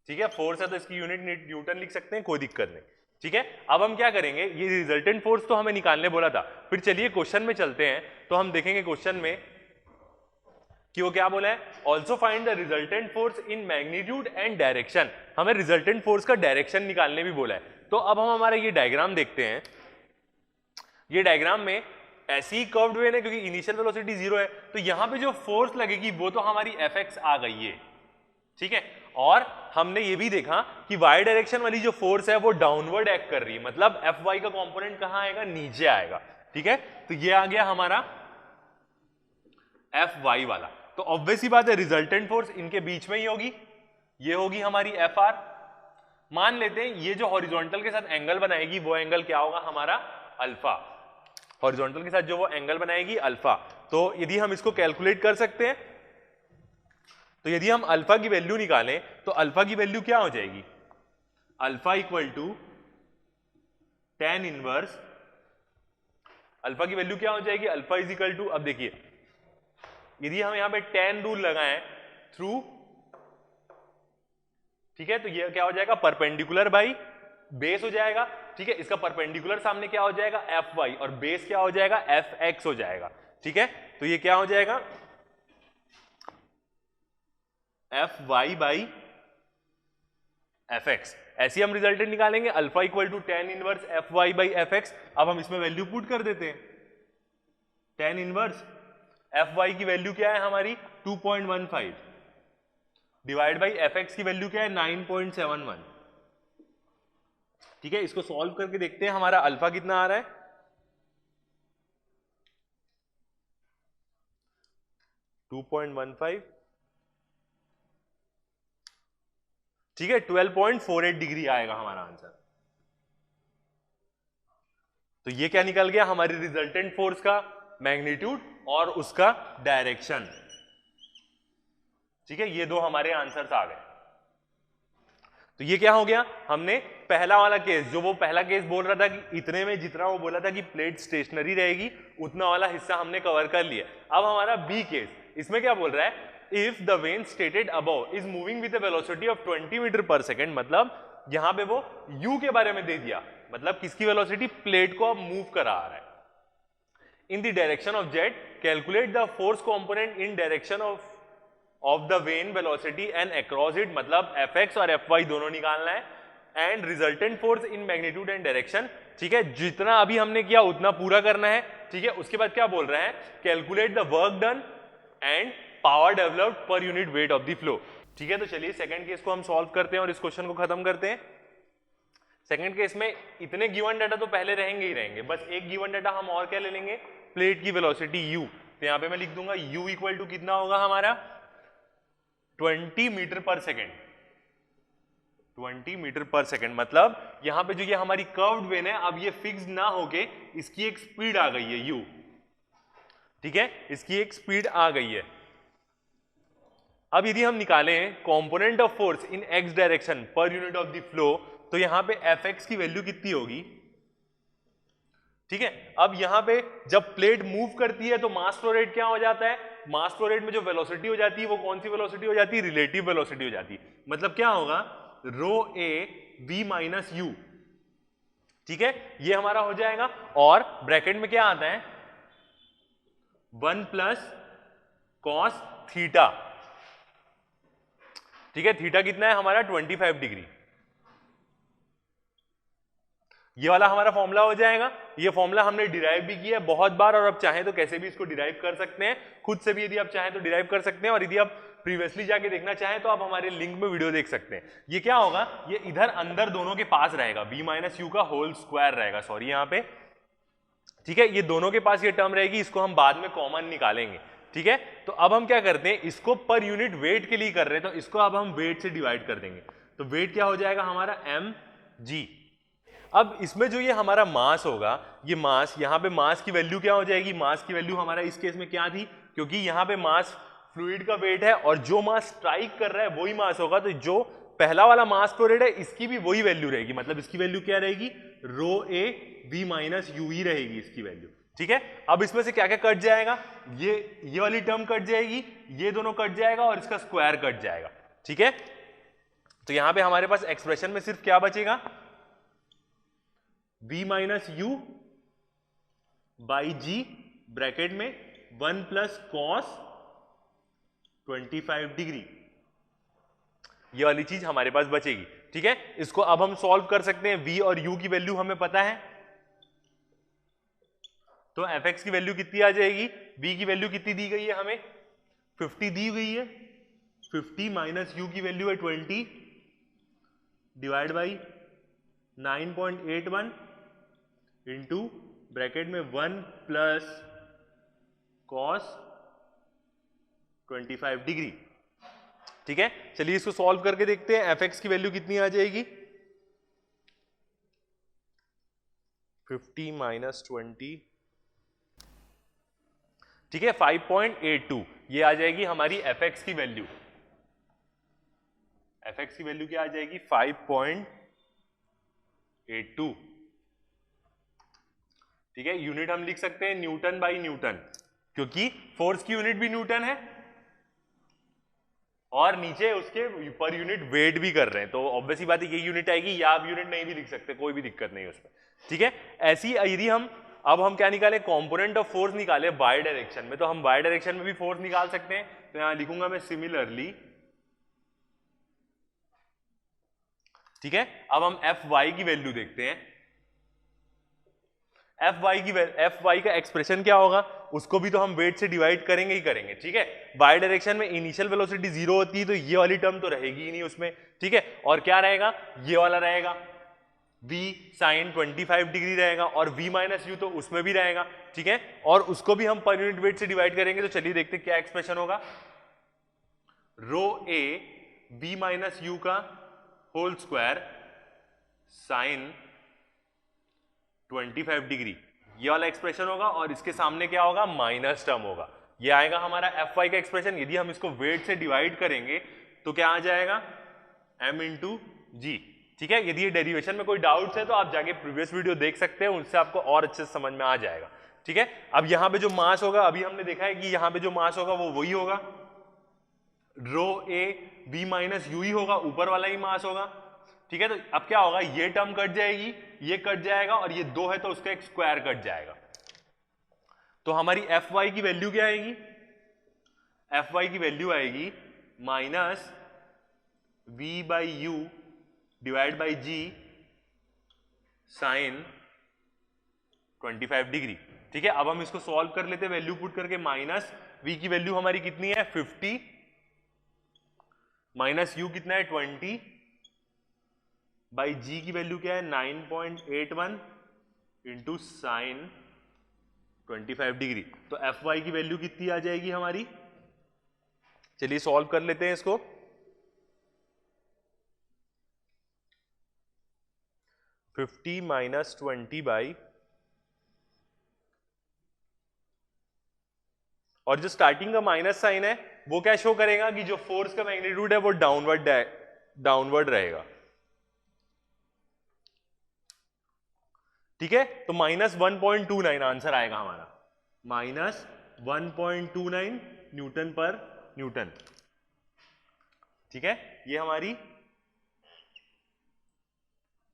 ठीक है, फोर्स है तो इसकी यूनिट न्यूटन लिख सकते हैं, कोई दिक्कत नहीं। ठीक है, अब हम क्या करेंगे, ये रिजल्टेंट फोर्स तो हमें निकालने बोला था, फिर चलिए क्वेश्चन में चलते हैं। तो हम देखेंगे क्वेश्चन में कि वो क्या बोला है, also find the resultant force in magnitude and direction. हमें रिजल्टेंट फोर्स का डायरेक्शन निकालने भी बोला है। तो अब हम हमारा ये डायग्राम देखते हैं। ये डायग्राम में ऐसी ही कर्व्ड वे है, क्योंकि इनिशियल वेलोसिटी 0 है, तो यहां पे जो फोर्स लगेगी वो तो हमारी एफ एक्स आ गई है। ठीक है, और हमने ये भी देखा कि वाई डायरेक्शन वाली जो फोर्स है वो डाउनवर्ड एक्ट कर रही है, मतलब एफ वाई का कंपोनेंट कहां आएगा, नीचे आएगा। ठीक है, तो ये आ गया हमारा एफ वाई वाला। तो ऑब्वियस ही बात है रिजल्टेंट फोर्स इनके बीच में ही होगी, ये होगी हमारी एफ आर। मान लेते हैं ये जो हॉरिजॉन्टल के साथ एंगल बनाएगी वो एंगल क्या होगा हमारा अल्फा, हॉरिजॉन्टल के साथ जो वो एंगल बनाएगी अल्फा। तो यदि हम इसको कैलकुलेट कर सकते हैं, तो यदि हम अल्फा की वैल्यू निकालें तो अल्फा की वैल्यू क्या हो जाएगी, alpha equal to tan inverse, alpha की वैल्यू क्या हो जाएगी, अल्फा इज इक्वल टू, अब देखिए यदि हम यहां पे tan रूल लगाएं थ्रू, ठीक है, तो ये क्या हो जाएगा परपेंडिकुलर बाई बेस हो जाएगा। ठीक है, इसका परपेंडिकुलर सामने क्या हो जाएगा एफ वाई, और बेस क्या हो जाएगा एफ एक्स हो जाएगा। ठीक है, तो ये क्या हो जाएगा F Y by F X. ऐसे हम रिजल्टेंट निकालेंगे, alpha equal to tan inverse F Y by F एक्स। अब हम इसमें वैल्यू पुट कर देते हैं, tan इनवर्स एफ वाई की वैल्यू क्या है हमारी 2.15 डिवाइड बाई एफ एक्स की वैल्यू क्या है 9.71। ठीक है, इसको सॉल्व करके देखते हैं हमारा अल्फा कितना आ रहा है, 2.15, ठीक है 12.48 डिग्री आएगा हमारा आंसर। तो ये क्या निकल गया हमारी रिजल्टेंट फोर्स का मैग्नीट्यूड और उसका डायरेक्शन। ठीक है, ये दो हमारे आंसर्स आ गए। तो ये क्या हो गया, हमने पहला वाला केस, जो वो पहला केस बोल रहा था कि इतने में जितना वो बोला था कि प्लेट स्टेशनरी रहेगी उतना वाला हिस्सा हमने कवर कर लिया। अब हमारा बी केस, इसमें क्या बोल रहा है, if the vane stated above is moving with a velocity of 20 metre per second, मतलब यहां पे वो u के बारे में दे दिया, मतलब किसकी वेलोसिटी, प्लेट को अब मूव करा रहा है इन the direction of jet, calculate the force component in direction of the when velocity and across it, मतलब एफ एक्स और एफ वाई दोनों निकालना है, and resultant force in magnitude and direction. ठीक है, जितना अभी हमने किया उतना पूरा करना है। ठीक है, उसके बाद क्या बोल रहे हैं, calculate the work done and power developed per unit weight of the flow. ठीक है, तो चलिए सेकंड केस को हम सॉल्व करते हैं और इस क्वेश्चन को खत्म करते हैं। सेकंड केस में इतने गिवन डाटा तो पहले रहेंगे ही रहेंगे, बस एक गिवन डाटा हम और क्या ले लेंगे, प्लेट की वेलोसिटी u। तो यहां पे मैं लिख दूंगा u इक्वल टू कितना होगा हमारा 20 metre per second, 20 metre per second, मतलब यहां पे जो ये हमारी कर्व्ड वेन है अब ये फिक्स ना होके इसकी एक स्पीड आ गई है u। ठीक है, इसकी एक स्पीड आ गई है। अब यदि हम निकालें component of force in x direction per unit of the flow, तो यहां पे एफ एक्स की वैल्यू कितनी होगी। ठीक है, अब यहां पे जब प्लेट मूव करती है तो मास फ्लो रेट क्या हो जाता है, मास फ्लो रेट में जो वेलोसिटी हो जाती है वो कौन सी वेलोसिटी हो जाती है? रिलेटिव वेलोसिटी हो जाती है। मतलब क्या होगा? रो ए वी माइनस यू, ठीक है, ये हमारा हो जाएगा। और ब्रैकेट में क्या आता है? 1 प्लस कॉस थीटा, ठीक है। थीटा कितना है हमारा? 25 डिग्री। ये वाला हमारा फॉर्मूला हो जाएगा। ये फॉर्मूला हमने डिराइव भी किया है बहुत बार, और अब चाहें तो कैसे भी इसको डिराइव कर सकते हैं, खुद से भी यदि आप चाहें तो डिराइव कर सकते हैं, और यदि आप प्रीवियसली जाके देखना चाहें तो आप हमारे लिंक में वीडियो देख सकते हैं। ये क्या होगा? ये इधर अंदर दोनों के पास रहेगा, b माइनस यू का होल स्क्वायर रहेगा, सॉरी यहाँ पे, ठीक है। ये दोनों के पास ये टर्म रहेगी, इसको हम बाद में कॉमन निकालेंगे, ठीक है। तो अब हम क्या करते हैं, इसको पर यूनिट वेट के लिए कर रहे हैं, तो इसको अब हम वेट से डिवाइड कर देंगे। तो वेट क्या हो जाएगा हमारा? mg। अब इसमें जो ये हमारा मास होगा, ये मास, यहाँ पे मास की वैल्यू क्या हो जाएगी? मास की वैल्यू हमारा इस केस में क्या थी? क्योंकि यहाँ पे मास फ्लूइड का वेट है और जो मास स्ट्राइक कर रहा है वही मास होगा, तो जो पहला वाला मास फ्लो रेट है इसकी भी वही वैल्यू रहेगी। मतलब इसकी वैल्यू क्या रहेगी? रो ए वी माइनस यू ही रहेगी इसकी वैल्यू, ठीक है। अब इसमें से क्या क्या कट जाएगा? ये वाली टर्म कट जाएगी, ये दोनों कट जाएगा और इसका स्क्वायर कट जाएगा, ठीक है। तो यहां पे हमारे पास एक्सप्रेशन में सिर्फ क्या बचेगा? v minus U by G, bracket में 1 प्लस कॉस 25 डिग्री, ये वाली चीज हमारे पास बचेगी, ठीक है। इसको अब हम सॉल्व कर सकते हैं। v और u की वैल्यू हमें पता है, तो fx की वैल्यू कितनी आ जाएगी? v की वैल्यू कितनी दी गई है हमें? 50 दी गई है। 50 माइनस u की वैल्यू है 20 डिवाइड बाई 9.81 इंटू ब्रैकेट में 1 प्लस कॉस 25 डिग्री, ठीक है। चलिए इसको सॉल्व करके देखते हैं। fx की वैल्यू कितनी आ जाएगी? 50 माइनस 20, ठीक है, 5.82, ये आ जाएगी हमारी fx की वैल्यू। fx की वैल्यू क्या आ जाएगी? 5.82, ठीक है। यूनिट हम लिख सकते हैं न्यूटन बाई न्यूटन, क्योंकि फोर्स की यूनिट भी न्यूटन है और नीचे उसके पर यूनिट वेट भी कर रहे हैं, तो ऑब्वियसली बात है ये यूनिट आएगी, या आप यूनिट नहीं भी लिख सकते, कोई भी दिक्कत नहीं है उसमें, ठीक है। ऐसी यदि अब हम क्या निकाले? कंपोनेंट ऑफ फोर्स निकाले वाई डायरेक्शन में, तो हम वाई डायरेक्शन में भी फोर्स निकाल सकते हैं। तो यहां लिखूंगा मैं सिमिलरली, ठीक है। अब हम एफ वाई की वैल्यू देखते हैं। एफ वाई का एक्सप्रेशन क्या होगा? उसको भी तो हम वेट से डिवाइड करेंगे ही करेंगे, ठीक है। वाई डायरेक्शन में इनिशियल वेलोसिटी 0 होती है, तो ये वाली टर्म तो रहेगी ही नहीं उसमें, ठीक है। और क्या रहेगा? ये वाला रहेगा, v साइन 25 डिग्री रहेगा, और v माइनस यू तो उसमें भी रहेगा, ठीक है। और उसको भी हम पर यूनिट वेट से डिवाइड करेंगे। तो चलिए देखते क्या एक्सप्रेशन होगा। रो ए v माइनस यू का होल स्क्वायर साइन 25 डिग्री, ये वाला एक्सप्रेशन होगा, और इसके सामने क्या होगा? माइनस टर्म होगा। ये आएगा हमारा एफ वाई का एक्सप्रेशन। यदि हम इसको वेट से डिवाइड करेंगे तो क्या आ जाएगा? m इंटू जी, ठीक है। यदि ये डेरिवेशन में कोई डाउट्स है तो आप जाके प्रीवियस वीडियो देख सकते हैं, उनसे आपको और अच्छे से समझ में आ जाएगा, ठीक है। अब यहाँ पे जो मास होगा, अभी हमने देखा है कि यहाँ पे जो मास होगा वो वही होगा, रो ए बी माइनस यू ही होगा, ऊपर वाला ही मास होगा, ठीक है। तो अब क्या होगा? ये टर्म कट जाएगी, ये कट जाएगा, और ये 2 है तो उसका एक स्क्वायर कट जाएगा। तो हमारी एफ वाई की वैल्यू क्या आएगी? एफ वाई की वैल्यू आएगी minus V by U divide by G sine 25 degree, ठीक है। अब हम इसको सॉल्व कर लेते हैं वैल्यू पुट करके। माइनस वी की वैल्यू हमारी कितनी है? 50, माइनस यू कितना है? 20, बाई जी की वैल्यू क्या है? 9.81 इंटू साइन 25 डिग्री। तो एफ वाई की वैल्यू कितनी आ जाएगी हमारी? चलिए सॉल्व कर लेते हैं इसको। 50 माइनस 20 बाई, और जो स्टार्टिंग का माइनस साइन है वो क्या शो करेगा कि जो फोर्स का मैग्नीट्यूड है वो डाउनवर्ड रहेगा, ठीक है। तो -1.29 आंसर आएगा हमारा, -1.29 न्यूटन पर न्यूटन। ठीक है, ये हमारी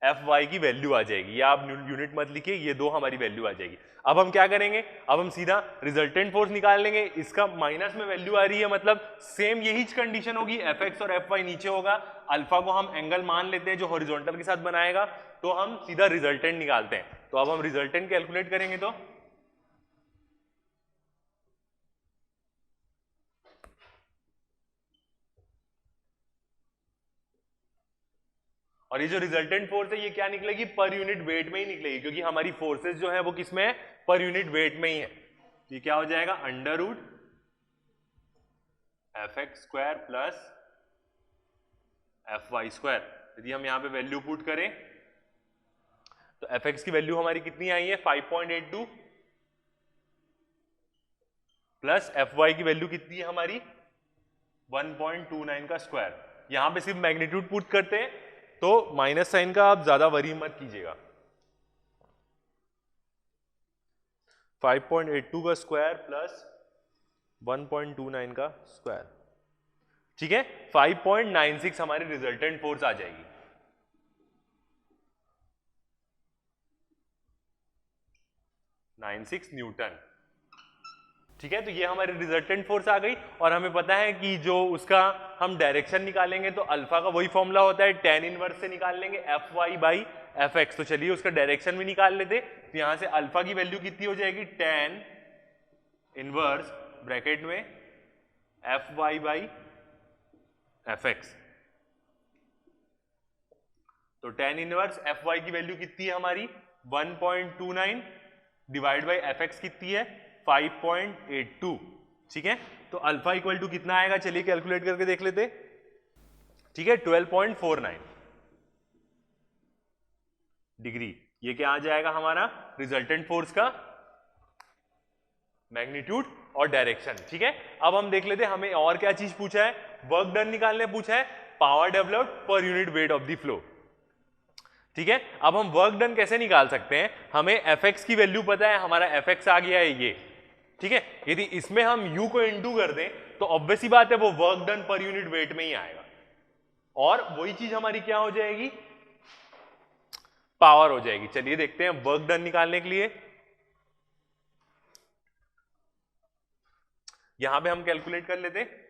Fy की वैल्यू आ जाएगी, ये आप यूनिट मत लिखिए, ये दो हमारी वैल्यू आ जाएगी। अब हम क्या करेंगे, अब हम सीधा रिजल्टेंट फोर्स निकाल लेंगे। इसका माइनस में वैल्यू आ रही है, मतलब सेम यही कंडीशन होगी, Fx और Fy नीचे होगा, अल्फा को हम एंगल मान लेते हैं जो हॉरिजॉन्टल के साथ बनाएगा, तो हम सीधा रिजल्टेंट निकालते हैं। तो अब हम रिजल्टेंट कैलकुलेट करेंगे, तो और ये जो रिजल्टेंट फोर्स है ये क्या निकलेगी, पर यूनिट वेट में ही निकलेगी, क्योंकि हमारी फोर्सेस जो है वो किसमें है, पर यूनिट वेट में ही है। ये क्या हो जाएगा, under root Fx square plus Fy square. यदि हम यहां पे वैल्यू पुट करें तो Fx की वैल्यू हमारी कितनी आई है, 5.82 प्लस Fy की वैल्यू कितनी है हमारी 1.29 का स्क्वायर। यहां पे सिर्फ मैग्नीट्यूड पुट करते हैं, तो माइनस साइन का आप ज्यादा वरी मत कीजिएगा। 5.82 का स्क्वायर प्लस 1.29 का स्क्वायर, ठीक है, 5.96 हमारी रिजल्टेंट फोर्स आ जाएगी। न्यूटन। ठीक है, तो ये हमारी रिजल्टेंट फोर्स आ गई, और हमें पता है कि जो उसका हम डायरेक्शन निकालेंगे तो अल्फा का वही फॉर्मूला होता है, tan इनवर्स से निकाल लेंगे Fy बाई Fx। तो चलिए उसका डायरेक्शन भी निकाल लेते। तो यहां से अल्फा की वैल्यू कितनी हो जाएगी, tan इनवर्स ब्रैकेट में Fy बाई Fx। तो tan इनवर्स Fy की वैल्यू कितनी है हमारी 1.29 डिवाइड बाई Fx कितनी है 5.82। ठीक है, तो अल्फा इक्वल टू कितना आएगा, चलिए कैलकुलेट करके देख लेते। ठीक है, 12.49 डिग्री। ये क्या आ जाएगा हमारा रिजल्टेंट फोर्स का मैग्नीट्यूड और डायरेक्शन। ठीक है, अब हम देख लेते हमें और क्या चीज पूछा है, वर्क डन निकालने पूछा है, power developed per unit weight of the flow. ठीक है, अब हम वर्क डन कैसे निकाल सकते हैं, हमें Fx की वैल्यू पता है, हमारा Fx आ गया है ये। ठीक है, यदि इसमें हम U को इनटू कर दें तो ऑब्वियस ही बात है वो work done per unit weight में ही आएगा, और वही चीज हमारी क्या हो जाएगी, पावर हो जाएगी। चलिए देखते हैं वर्क डन निकालने के लिए, यहां पे हम कैलकुलेट कर लेते हैं।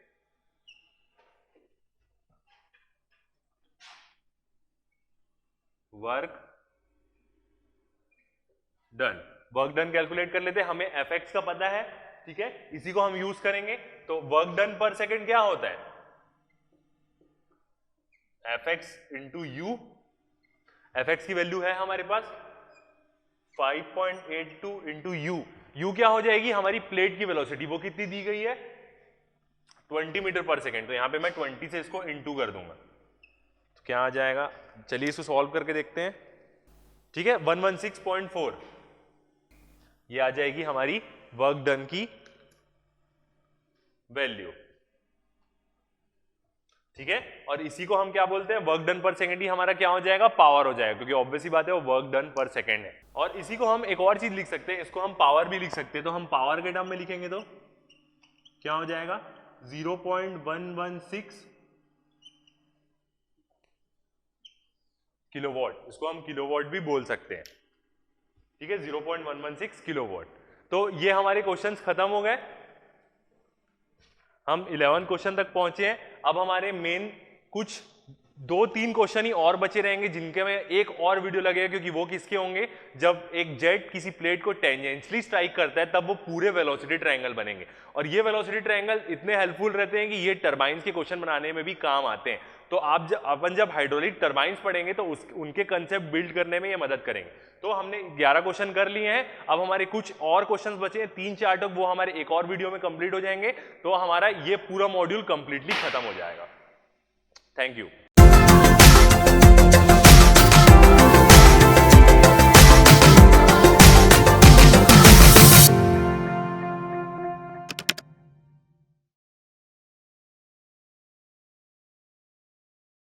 वर्क डन कैलकुलेट कर लेते हैं, हमें Fx का पता है। ठीक है, इसी को हम यूज करेंगे। तो वर्क डन पर सेकेंड क्या होता है, Fx इंटू यू। Fx की वैल्यू है हमारे पास 5.82 इंटू यू। यू क्या हो जाएगी, हमारी प्लेट की वेलोसिटी, वो कितनी दी गई है 20 मीटर पर सेकेंड। तो यहां पे मैं 20 से इसको इंटू कर दूंगा, तो क्या आ जाएगा, चलिए इसको सॉल्व करके देखते हैं। ठीक है, 116.4 ये आ जाएगी हमारी वर्क डन की वैल्यू। ठीक है, और इसी को हम क्या बोलते हैं, वर्क डन पर सेकेंड ही हमारा क्या हो जाएगा, पावर हो जाएगा, क्योंकि ऑब्वियस ही बात है वो वर्क डन पर सेकेंड है। और इसी को हम एक और चीज लिख सकते हैं, इसको हम पावर भी लिख सकते हैं। तो हम पावर के टर्म में लिखेंगे तो क्या हो जाएगा 0.116 किलोवाट, इसको हम किलोवाट भी बोल सकते हैं। ठीक है, 0.116 किलोवाट। तो ये हमारे क्वेश्चंस खत्म हो गए, हम 11 क्वेश्चन तक पहुंचे हैं। अब हमारे मेन कुछ 2-3 क्वेश्चन ही और बचे रहेंगे, जिनके में एक और वीडियो लगेगा, क्योंकि वो किसके होंगे, जब एक जेट किसी प्लेट को टेंजेंशियली स्ट्राइक करता है तब वो पूरे वेलोसिटी ट्रायंगल बनेंगे। और ये वेलोसिटी ट्रायंगल इतने हेल्पफुल रहते हैं कि ये टरबाइंस के क्वेश्चन बनाने में भी काम आते हैं। तो अपन जब हाइड्रोलिक टरबाइंस पढ़ेंगे तो उनके कंसेप्ट बिल्ड करने में ये मदद करेंगे। तो हमने 11 क्वेश्चन कर लिए हैं, अब हमारे कुछ और क्वेश्चंस बचे हैं 3-4 तक, वो हमारे एक और वीडियो में कंप्लीट हो जाएंगे, तो हमारा ये पूरा मॉड्यूल कंप्लीटली खत्म हो जाएगा। Thank you.